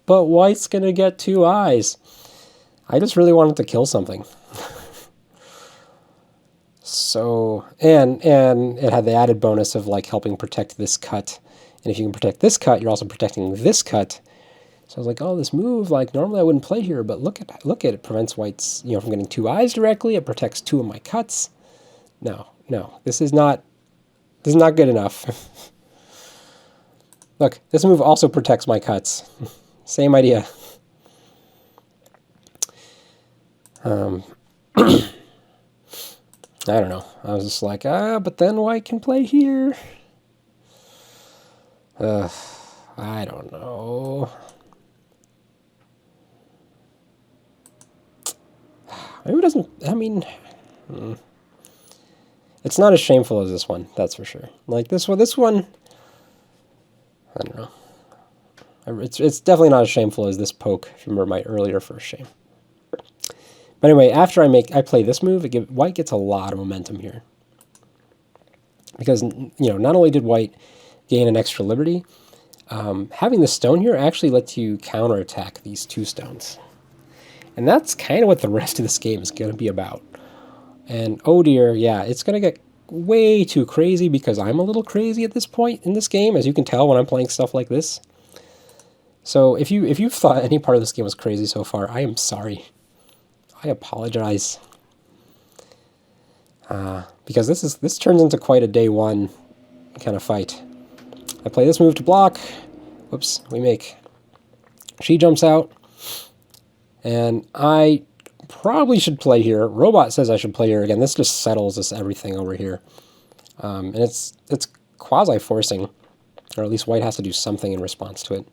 but white's going to get 2 eyes. I just really wanted to kill something. So, and it had the added bonus of like helping protect this cut. And if you can protect this cut, you're also protecting this cut. So I was like, oh, this move, like normally I wouldn't play here, but look at it. It prevents white's, from getting 2 eyes directly. It protects 2 of my cuts. No, this is not good enough. Look, this move also protects my cuts. Same idea. I don't know. I was just like, but then white can play here. I don't know. Maybe it doesn't, it's not as shameful as this one, that's for sure. Like this one, I don't know. It's definitely not as shameful as this poke, if you remember my earlier first shame. But anyway, after I play this move, white gets a lot of momentum here. Because, not only did white gain an extra liberty, having the stone here actually lets you counterattack these 2 stones. And that's kind of what the rest of this game is going to be about. And oh dear, yeah, it's going to get way too crazy because I'm a little crazy at this point in this game, as you can tell when I'm playing stuff like this. So if you've thought any part of this game was crazy so far, I am sorry. I apologize. Because this turns into quite a day one kind of fight. I play this move to block. Whoops, we make. She jumps out. And I probably should play here. Robot says I should play here again. This just settles this everything over here. And it's quasi-forcing. Or at least white has to do something in response to it.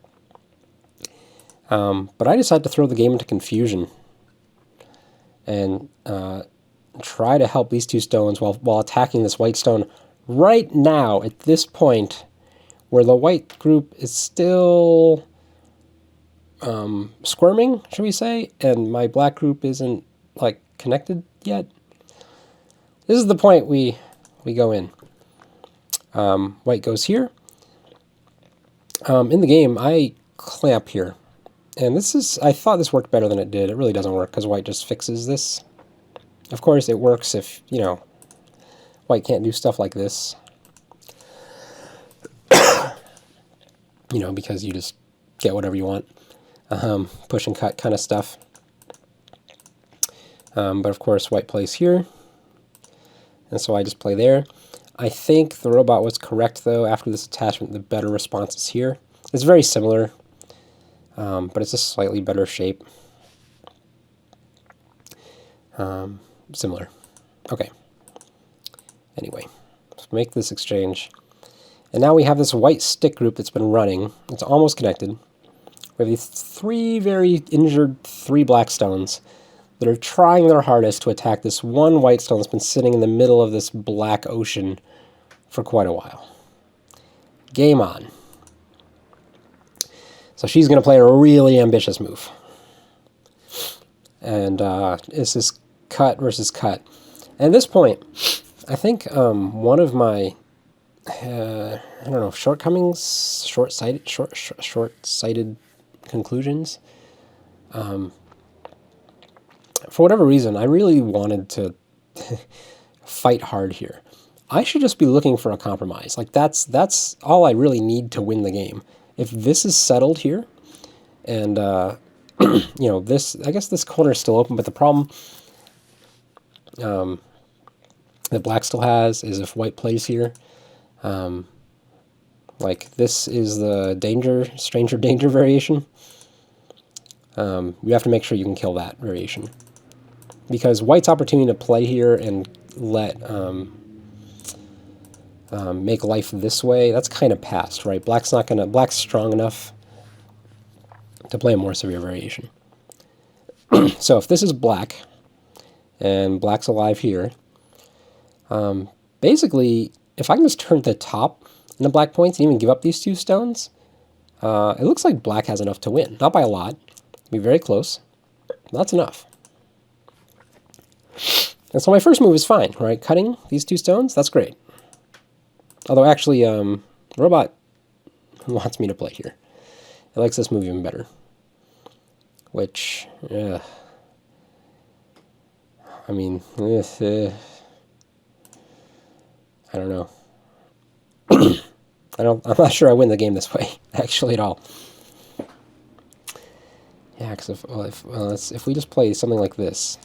But I decided to throw the game into confusion. And try to help these 2 stones while attacking this white stone right now at this point where the white group is still squirming, should we say, and my black group isn't like connected yet. This is the point we go in. White goes here. In the game, I clamp here. And I thought this worked better than it did. It really doesn't work because white just fixes this. Of course, it works if, white can't do stuff like this. Because you just get whatever you want. Push and cut kind of stuff. But of course, white plays here. And so I just play there. I think the robot was correct, though. After this attachment, the better response is here. It's very similar, but it's a slightly better shape. Similar. Okay. Anyway, let's make this exchange. And now we have this white stick group that's been running. It's almost connected. We have these 3 very injured 3 black stones that are trying their hardest to attack this one white stone that's been sitting in the middle of this black ocean for quite a while. Game on. So she's going to play a really ambitious move. And it's this cut versus cut. And at this point, I think one of my, shortcomings, short-sighted conclusions, for whatever reason, I really wanted to fight hard here. I should just be looking for a compromise. Like that's all I really need to win the game. If this is settled here, and this, I guess this corner is still open, but the problem that black still has is if white plays here, like this is the stranger danger variation. You have to make sure you can kill that variation, because white's opportunity to play here and let make life this way, that's kind of past, right? Black's strong enough to play a more severe variation. So if this is black, and black's alive here, basically, if I can just turn to the top in the black points and even give up these 2 stones, it looks like black has enough to win. Not by a lot. Be very close. That's enough. And so my first move is fine, right? Cutting these 2 stones, that's great. Although actually, Robot wants me to play here. It likes this move even better. Which, I mean, I don't know. I'm not sure I win the game this way, actually, at all. Yeah, because if we just play something like this,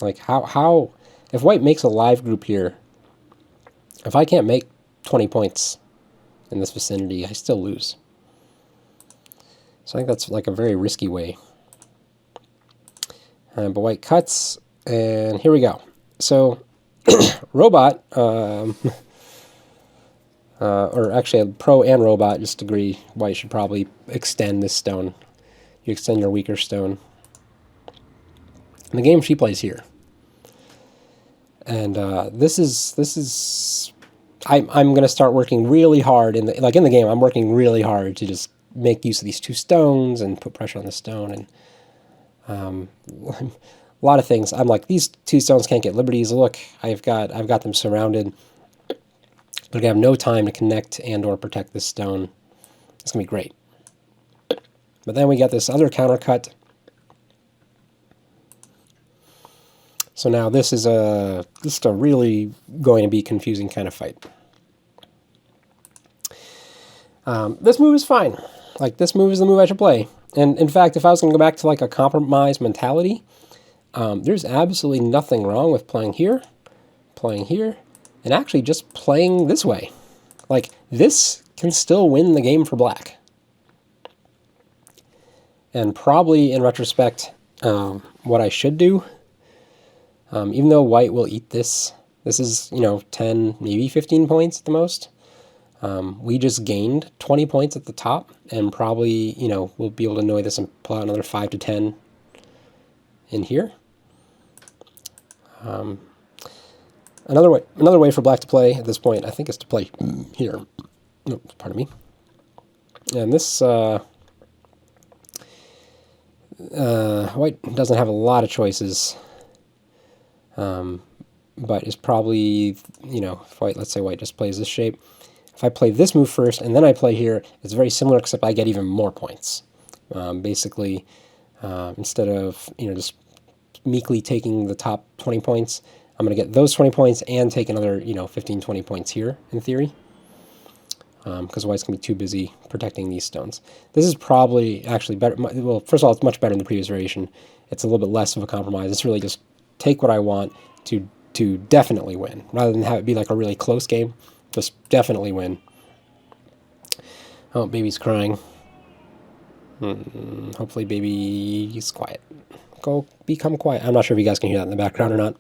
like how if white makes a live group here, if I can't make 20 points in this vicinity, I still lose. So I think that's like a very risky way. But white cuts, and here we go. So Robot, or actually Pro and Robot just agree white should probably extend this stone. You extend your weaker stone. In the game, she plays here. And this is I'm going to start working really hard in the game. I'm working really hard to just make use of these 2 stones and put pressure on the stone, and a lot of things. I'm like, these 2 stones can't get liberties. Look, I've got them surrounded. They're gonna have no time to connect and or protect this stone. It's gonna be great. But then we got this other counter cut. So now this is just a really going to be confusing kind of fight. This move is fine. Like, this move is the move I should play. And in fact, if I was going to go back to like a compromise mentality, there's absolutely nothing wrong with playing here, and actually just playing this way. Like, this can still win the game for black. And probably, in retrospect, what I should do, even though white will eat this is, 10, maybe 15 points at the most. We just gained 20 points at the top, and probably, we'll be able to annoy this and pull out another 5 to 10 in here. Another way for black to play at this point, I think, is to play here. Oh, pardon me. And this white doesn't have a lot of choices, but is probably, let's say white just plays this shape. If I play this move first and then I play here, it's very similar, except I get even more points. Basically, instead of just meekly taking the top 20 points, I'm going to get those 20 points and take another 15, 20 points here, in theory, because white's going to be too busy protecting these stones. This is probably actually better. Well, first of all, it's much better than the previous variation. It's a little bit less of a compromise. It's really just take what I want to definitely win, rather than have it be like a really close game. Just definitely win. Oh, baby's crying. Hopefully baby's quiet. Go become quiet. I'm not sure if you guys can hear that in the background or not.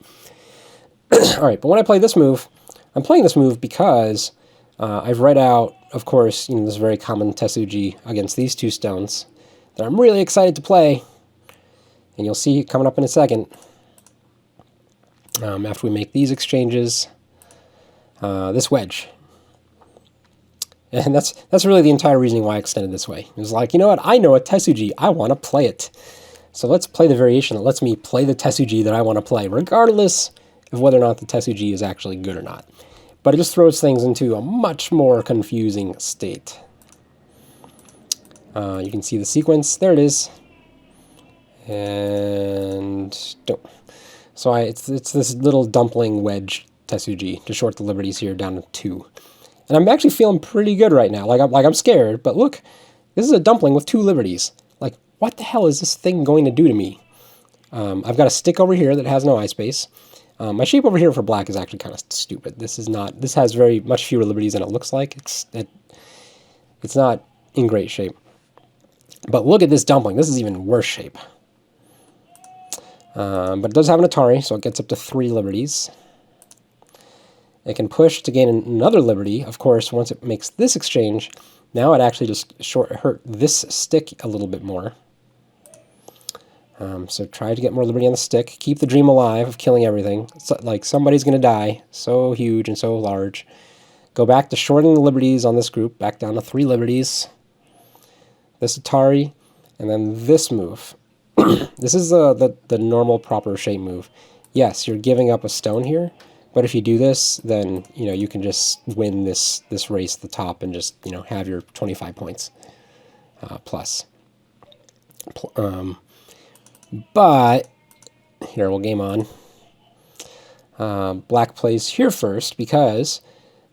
All right, but when I play this move, I'm playing this move because I've read out, of course, this very common Tesuji against these 2 stones that I'm really excited to play, and you'll see coming up in a second. After we make these exchanges, this wedge. And that's really the entire reasoning why I extended this way. It was like, you know what, I know a Tesuji, I want to play it. So let's play the variation that lets me play the Tesuji that I want to play, regardless of whether or not the Tesuji is actually good or not. But it just throws things into a much more confusing state. You can see the sequence. There it is. And don't. So it's this little dumpling wedge Tesuji to short the liberties here down to 2. And I'm actually feeling pretty good right now. Like I'm scared, but look, this is a dumpling with 2 liberties. Like, what the hell is this thing going to do to me? I've got a stick over here that has no eye space. My shape over here for black is actually kind of stupid. This has very much fewer liberties than it looks like. It's not in great shape. But look at this dumpling. This is even worse shape. But it does have an Atari, so it gets up to 3 liberties. It can push to gain another liberty. Of course, once it makes this exchange, now it actually just hurt this stick a little bit more. So try to get more liberty on the stick. Keep the dream alive of killing everything. So, like, somebody's going to die. So huge and so large. Go back to shorting the liberties on this group. Back down to 3 liberties. This Atari. And then this move. This is the normal proper shape move. Yes, you're giving up a stone here. But if you do this, then, you can just win this race at the top and just, have your 25 points plus. But, here, we'll game on. Black plays here first because,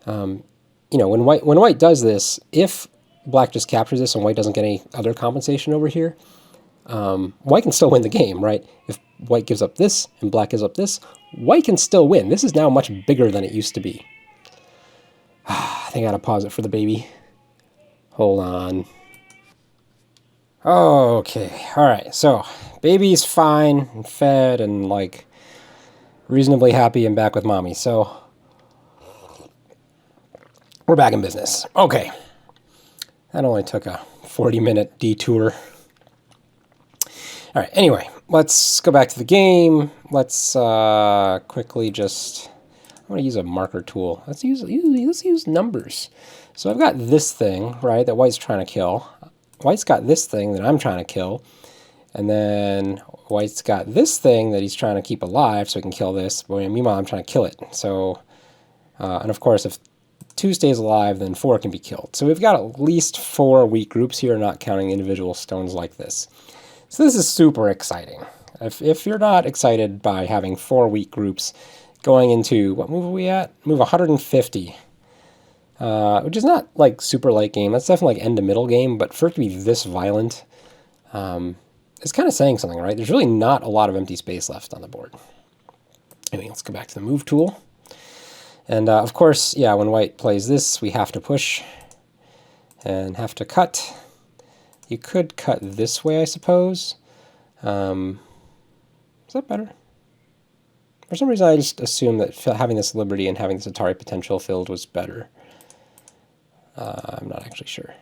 when white does this, if black just captures this and white doesn't get any other compensation over here, white can still win the game, right? If white gives up this and black gives up this, white can still win. This is now much bigger than it used to be. I think I gotta pause it for the baby. Hold on. Okay, alright, so baby's fine and fed and like reasonably happy and back with mommy, so we're back in business. Okay, that only took a 40-minute detour. Alright, anyway, let's go back to the game. Let's quickly just, I'm going to use a marker tool. Let's use numbers. So I've got this thing, right, that white's trying to kill. white's got this thing that I'm trying to kill, and then white's got this thing that he's trying to keep alive so he can kill this, but meanwhile I'm trying to kill it. So, and of course if 2 stays alive, then 4 can be killed. So we've got at least 4 weak groups here, not counting individual stones like this. So this is super exciting. If you're not excited by having 4 weak groups going into, what move are we at? Move 150. Which is not like super late game. That's definitely like end to middle game, but for it to be this violent, it's kind of saying something, right? There's really not a lot of empty space left on the board. Anyway, let's go back to the move tool. And of course, yeah, when white plays this, we have to push and have to cut. You could cut this way, I suppose. Is that better? For some reason, I just assumed that having this Liberty and having this Atari potential filled was better. I'm not actually sure.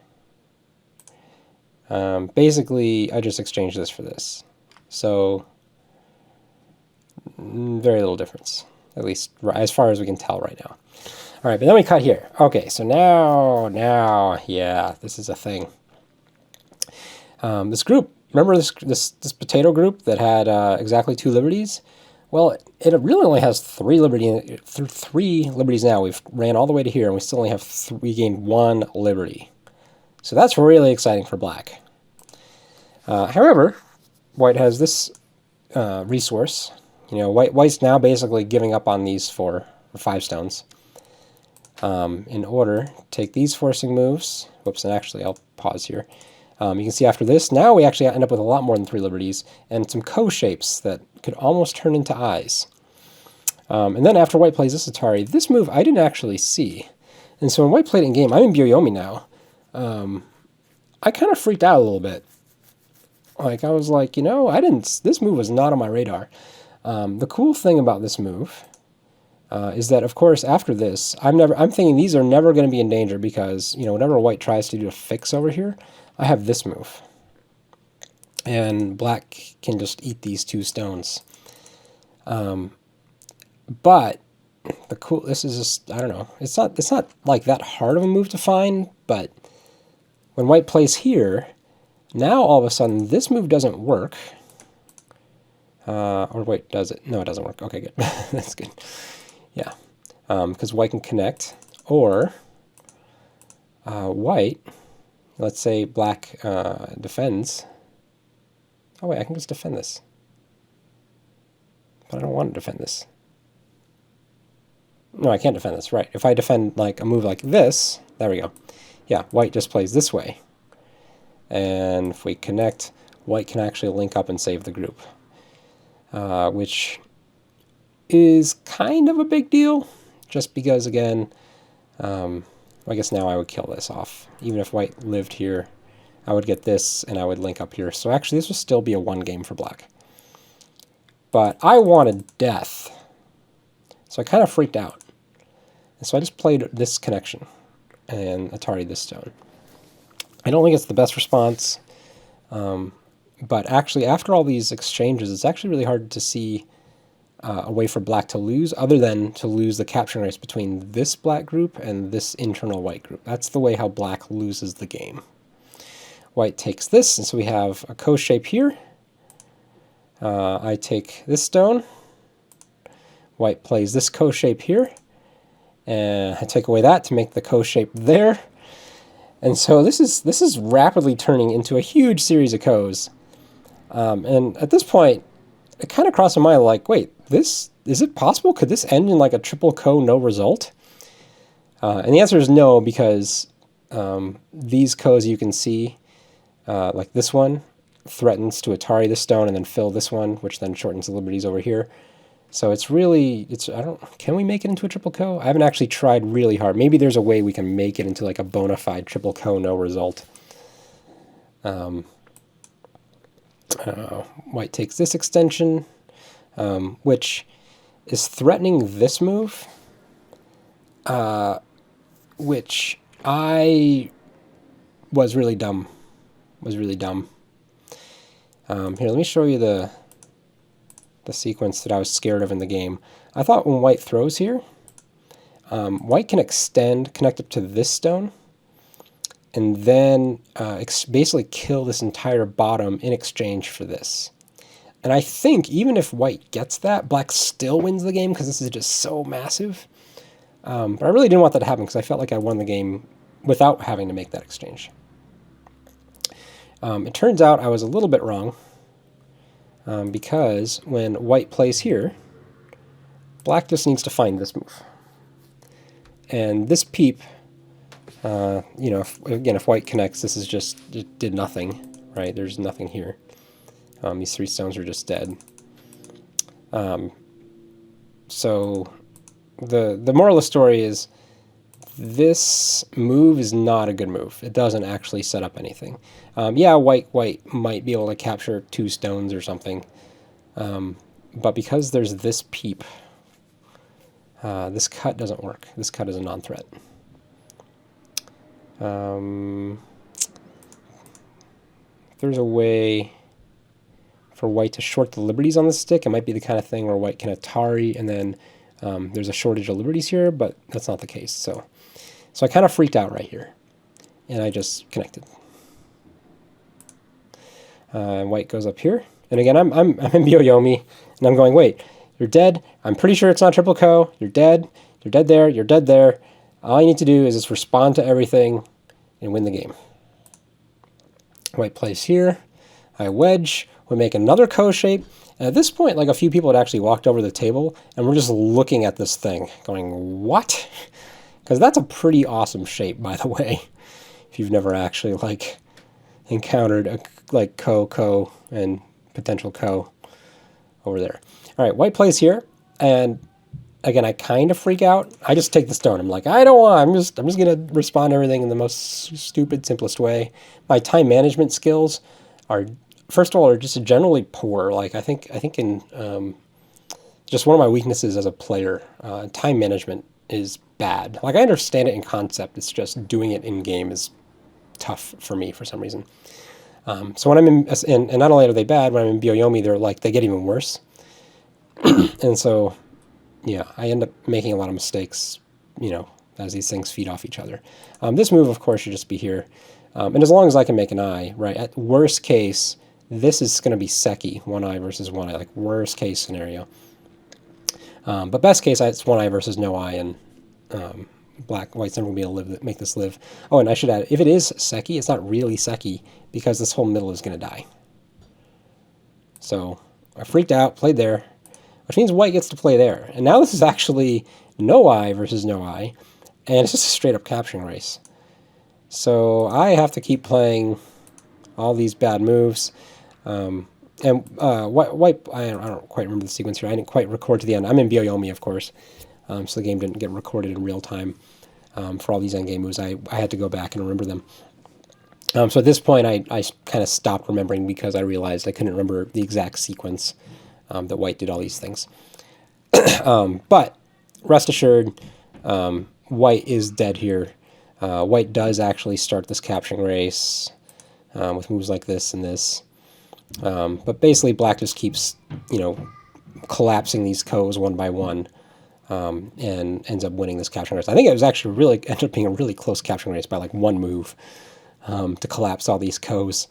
Basically, I just exchanged this for this. So, very little difference, at least as far as we can tell right now. All right, but then we cut here. Okay, so now, yeah, this is a thing. This group, remember this potato group that had exactly 2 liberties? Well, it really only has 3 liberties now. We've ran all the way to here, and we still only have we gained 1 liberty. So that's really exciting for black. However, white has this resource. You know, white's now basically giving up on these 4 or 5 stones. In order, take these forcing moves. Whoops, and actually I'll pause here. You can see after this, now we actually end up with a lot more than 3 liberties, and some co-shapes that could almost turn into eyes. And then after white plays this Atari, this move I didn't actually see. And so when white played it in game, I'm in Byoyomi now, I kind of freaked out a little bit. Like, I was like, you know, this move was not on my radar. The cool thing about this move is that, of course, after this, I'm thinking these are never going to be in danger because, you know, whenever white tries to do a fix over here, I have this move. And black can just eat these 2 stones. But this is just, I don't know, it's not like that hard of a move to find, but when white plays here, now all of a sudden this move doesn't work. Or wait, does it? No, it doesn't work. Okay, good. That's good. Yeah, because white can connect, or white, let's say black defends. Oh wait, I can just defend this. But I don't want to defend this. No, I can't defend this, right. If I defend like a move like this, there we go. Yeah, white just plays this way. And if we connect, white can actually link up and save the group. Which is kind of a big deal, just because, again, I guess now I would kill this off. Even if white lived here, I would get this, and I would link up here. So actually, this would still be a 1 game for black. But I wanted death, so I kind of freaked out. And so I just played this connection and Atari this stone. I don't think it's the best response, but actually, after all these exchanges, it's actually really hard to see a way for black to lose, other than to lose the capturing race between this black group and this internal white group. That's the way how black loses the game. White takes this, and so we have a co-shape here. I take this stone. White plays this co-shape here, and I take away that to make the co-shape there. And so this is rapidly turning into a huge series of co's. And at this point, it kind of crossed my mind, like, wait, is it possible? Could this end in like a triple co, no result? And the answer is no, because these co's you can see, like this one, threatens to Atari this stone and then fill this one, which then shortens the liberties over here. So it's really, can we make it into a triple co? I haven't actually tried really hard. Maybe there's a way we can make it into like a bona fide triple co, no result. White takes this extension, which is threatening this move, which I was really dumb. Here, let me show you the sequence that I was scared of in the game. I thought when white throws here, white can connect up to this stone, and then basically kill this entire bottom in exchange for this. And I think even if white gets that, black still wins the game because this is just so massive. But I really didn't want that to happen because I felt like I won the game without having to make that exchange. It turns out I was a little bit wrong because when white plays here, black just needs to find this move. And this peep, you know, if white connects, this is just, it did nothing, right? There's nothing here. These 3 stones are just dead. So the moral of the story is this move is not a good move. It doesn't actually set up anything. Yeah, white might be able to capture 2 stones or something. But because there's this peep, this cut doesn't work. This cut is a non-threat. There's a way for white to short the liberties on the stick. It might be the kind of thing where white can Atari, and then there's a shortage of liberties here, but that's not the case. So I kind of freaked out right here, and I just connected. White goes up here, and again, I'm in Byo-Yomi, and I'm going, wait, you're dead. I'm pretty sure it's not triple ko. You're dead. You're dead there. You're dead there. All you need to do is just respond to everything and win the game. White plays here. I wedge. We make another ko shape. And at this point, like a few people had actually walked over the table, and we're just looking at this thing, going, what? Because that's a pretty awesome shape, by the way. If you've never actually like encountered a like ko, and potential ko over there. All right, white plays here, and again, I kind of freak out. I just take the stone. I'm like, I don't want. I'm just gonna respond to everything in the most stupid, simplest way. My time management skills are, first of all, are just generally poor. Like I think in just one of my weaknesses as a player, time management is bad. Like I understand it in concept. It's just doing it in game is tough for me for some reason. So when I'm in, and not only are they bad, when I'm in Byo-Yomi, they get even worse. And so, yeah, I end up making a lot of mistakes, you know, as these things feed off each other. This move, of course, should just be here. And as long as I can make an eye, right, at worst case, this is going to be Seki, 1 eye versus 1 eye, like worst case scenario. But best case, it's 1 eye versus no eye, and white's never going to be able to make this live. Oh, and I should add, if it is Seki, it's not really Seki, because this whole middle is going to die. So I freaked out, played there, which means white gets to play there. And now this is actually no eye versus no eye, and it's just a straight up capturing race. So I have to keep playing all these bad moves. And white, I don't quite remember the sequence here. I didn't quite record to the end. I'm in Byo-Yomi, of course, so the game didn't get recorded in real time. For all these endgame moves, I had to go back and remember them. So at this point, I kind of stopped remembering because I realized I couldn't remember the exact sequence that white did all these things. But rest assured, white is dead here. White does actually start this capturing race with moves like this and this. But basically, black just keeps, you know, collapsing these ko's one by one, and ends up winning this capturing race. I think it was actually ended up being a really close capturing race by like 1 move to collapse all these ko's.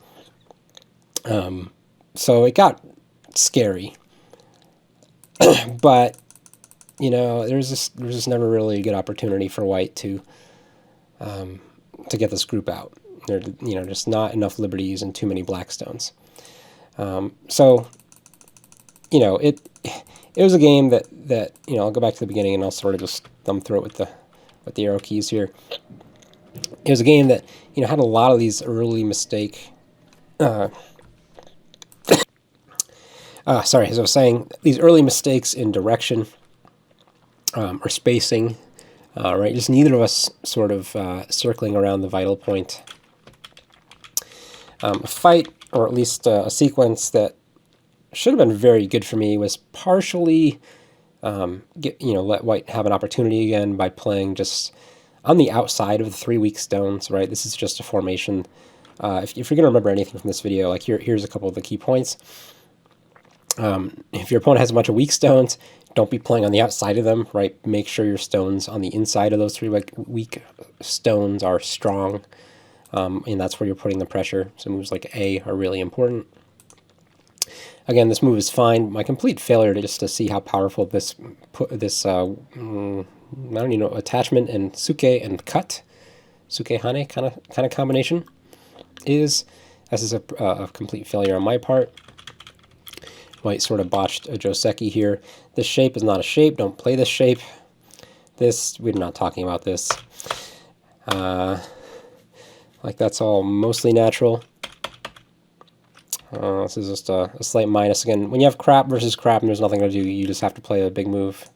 So it got scary. But, you know, there's just never really a good opportunity for white to get this group out. There, you know, just not enough liberties and too many black stones. So, you know, it was a game that you know, I'll go back to the beginning and I'll sort of just thumb through it with the arrow keys here. It was a game that, you know, had a lot of these early mistake. Sorry, as I was saying, these early mistakes in direction or spacing, right? Just neither of us sort of circling around the vital point. A fight, or at least a sequence that should have been very good for me, was partially let white have an opportunity again by playing just on the outside of the 3 weak stones, right? This is just a formation. If you're going to remember anything from this video, like here's a couple of the key points. If your opponent has a bunch of weak stones, don't be playing on the outside of them, right? Make sure your stones on the inside of those 3 weak stones are strong. and that's where you're putting the pressure. So moves like A are really important. Again, this move is fine. My complete failure just to see how powerful this I don't even know, attachment and suke and cut, suke hane kind of combination is. This is a complete failure on my part. White sort of botched a Joseki here. This shape is not a shape. Don't play this shape. This, we're not talking about this. Like that's all mostly natural. This is just a slight minus. Again, when you have crap versus crap and there's nothing to do, you just have to play a big move.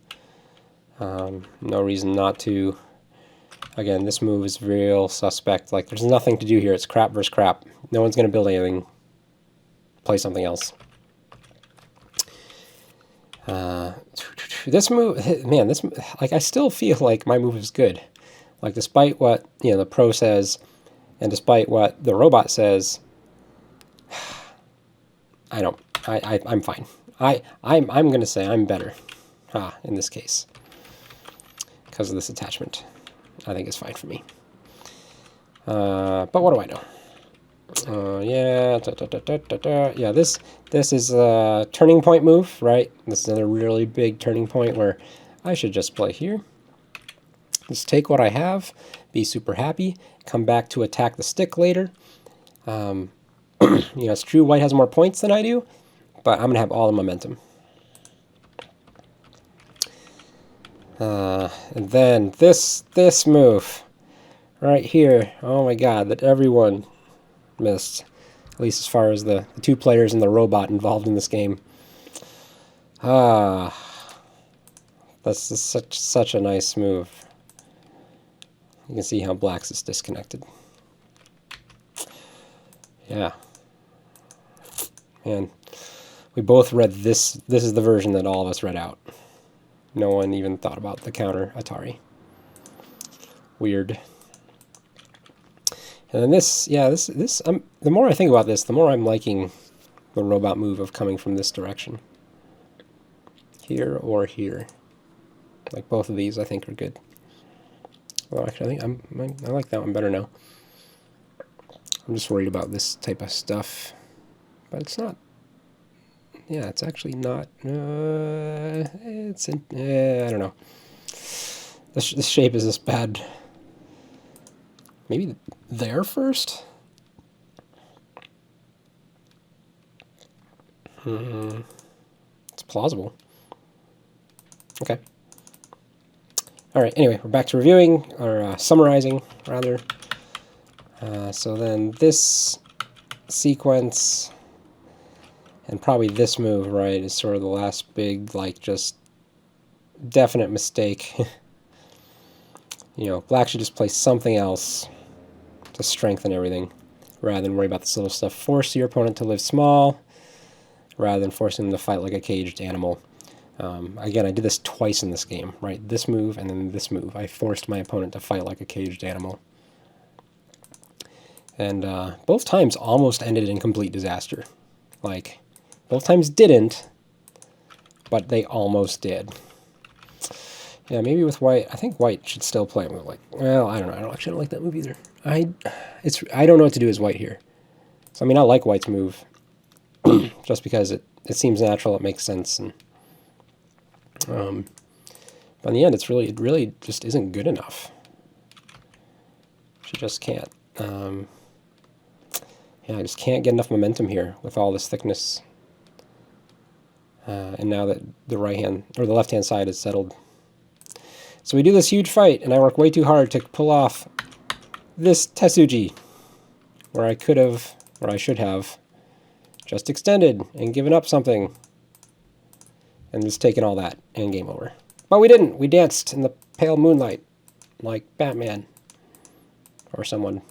No reason not to. Again, this move is real suspect. Like, there's nothing to do here. It's crap versus crap. No one's going to build anything. Play something else. This move, man, like, I still feel like my move is good. Like, despite what, the pro says, and despite what the robot says, I'm fine. I'm going to say I'm better, in this case, because of this attachment. I think it's fine for me. But what do I know? Yeah, this is a turning point move, right? This is another really big turning point where I should just play here. Just take what I have, be super happy, come back to attack the stick later. It's true white has more points than I do, but I'm going to have all the momentum. And then this move right here, oh my god, that everyone missed, at least as far as the 2 players and the robot involved in this game. That's just such a nice move. You can see how black's is disconnected. Yeah. Man, we both read this. This is the version that all of us read out. No one even thought about the counter Atari. Weird. And then this, the more I think about this, the more I'm liking the robot move of coming from this direction. Here or here. Like both of these I think are good. Well, actually, I like that one better now. I'm just worried about this type of stuff. But it's not. Yeah, it's actually not. I don't know. This shape is just bad. Maybe there first? It's plausible. Okay. Alright, anyway, we're back to reviewing, or summarizing, rather. So then this sequence, and probably this move, right, is sort of the last big, like, just definite mistake. Black should just play something else to strengthen everything, rather than worry about this little stuff. Force your opponent to live small, rather than forcing them to fight like a caged animal. Again, I did this twice in this game, right? This move and then this move. I forced my opponent to fight like a caged animal. And both times almost ended in complete disaster. Like, both times didn't, but they almost did. Yeah, maybe with white, I think white should still play. Like, well, I don't know. I don't like that move either. I don't know what to do as white here. So I mean, I like white's move, just because it seems natural, it makes sense, and but in the end, it really just isn't good enough. She just can't. Yeah, I just can't get enough momentum here with all this thickness. And now that the right hand or the left hand side is settled. So we do this huge fight, and I work way too hard to pull off this Tetsuji, where I should have, just extended and given up something, and just taken all that, and game over. But we didn't. We danced in the pale moonlight, like Batman, or someone.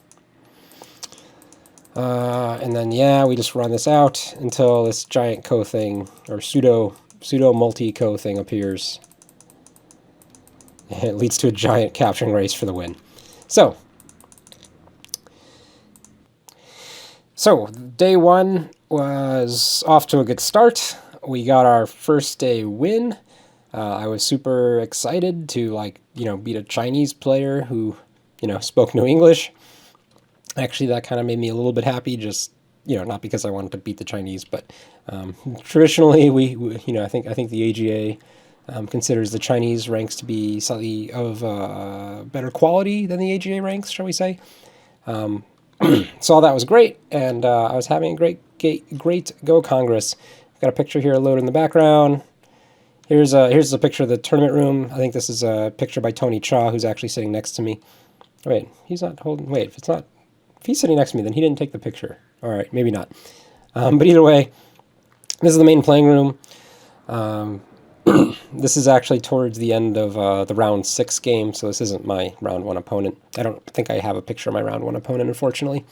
And then, yeah, we just run this out until this giant ko thing, or pseudo multi-ko thing appears. And it leads to a giant capturing race for the win. So day one was off to a good start. We got our first day win. I was super excited to, beat a Chinese player who, spoke no English. Actually, that kind of made me a little bit happy, just, not because I wanted to beat the Chinese, but traditionally I think the AGA considers the Chinese ranks to be slightly of better quality than the AGA ranks, shall we say. So all that was great, and I was having a great Go Congress. Got a picture here loaded in the background. Here's a picture of the tournament room. I think this is a picture by Tony Cha, who's actually sitting next to me. Wait, he's not holding. Wait, if he's sitting next to me, then he didn't take the picture. All right, maybe not. But either way, this is the main playing room. This is actually towards the end of the round 6 game, so this isn't my round 1 opponent. I don't think I have a picture of my round 1 opponent, unfortunately.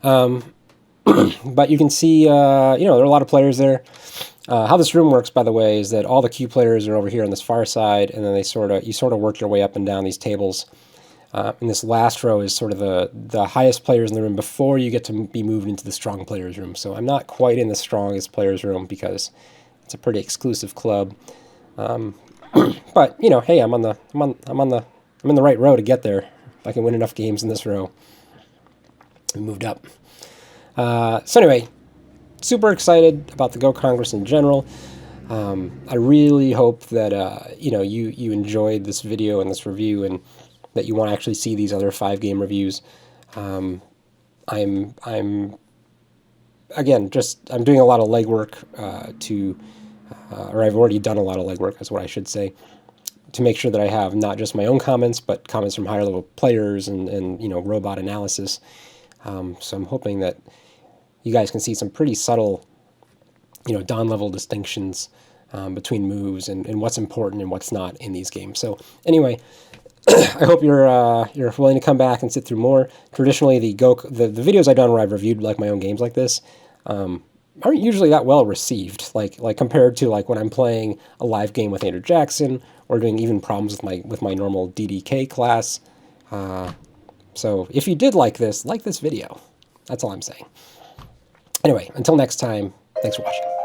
But you can see, there are a lot of players there. How this room works, by the way, is that all the queue players are over here on this far side, and then you sort of work your way up and down these tables. And this last row is sort of the highest players in the room before you get to be moved into the strong players room. So I'm not quite in the strongest players room because it's a pretty exclusive club. But hey, I'm in the right row to get there. If I can win enough games in this row, we moved up. So anyway, super excited about the Go Congress in general. I really hope that you enjoyed this video and this review, and that you want to actually see these other 5-game reviews. I'm doing a lot of legwork or I've already done a lot of legwork, is what I should say, to make sure that I have not just my own comments, but comments from higher level players and robot analysis. So I'm hoping that you guys can see some pretty subtle, Don level distinctions between moves and what's important and what's not in these games. So anyway, I hope you're willing to come back and sit through more. Traditionally, the videos I've done where I've reviewed like my own games like this aren't usually that well received. Like compared to like when I'm playing a live game with Andrew Jackson, or doing even problems with my normal DDK class. So if you did like this video. That's all I'm saying. Anyway, until next time, thanks for watching.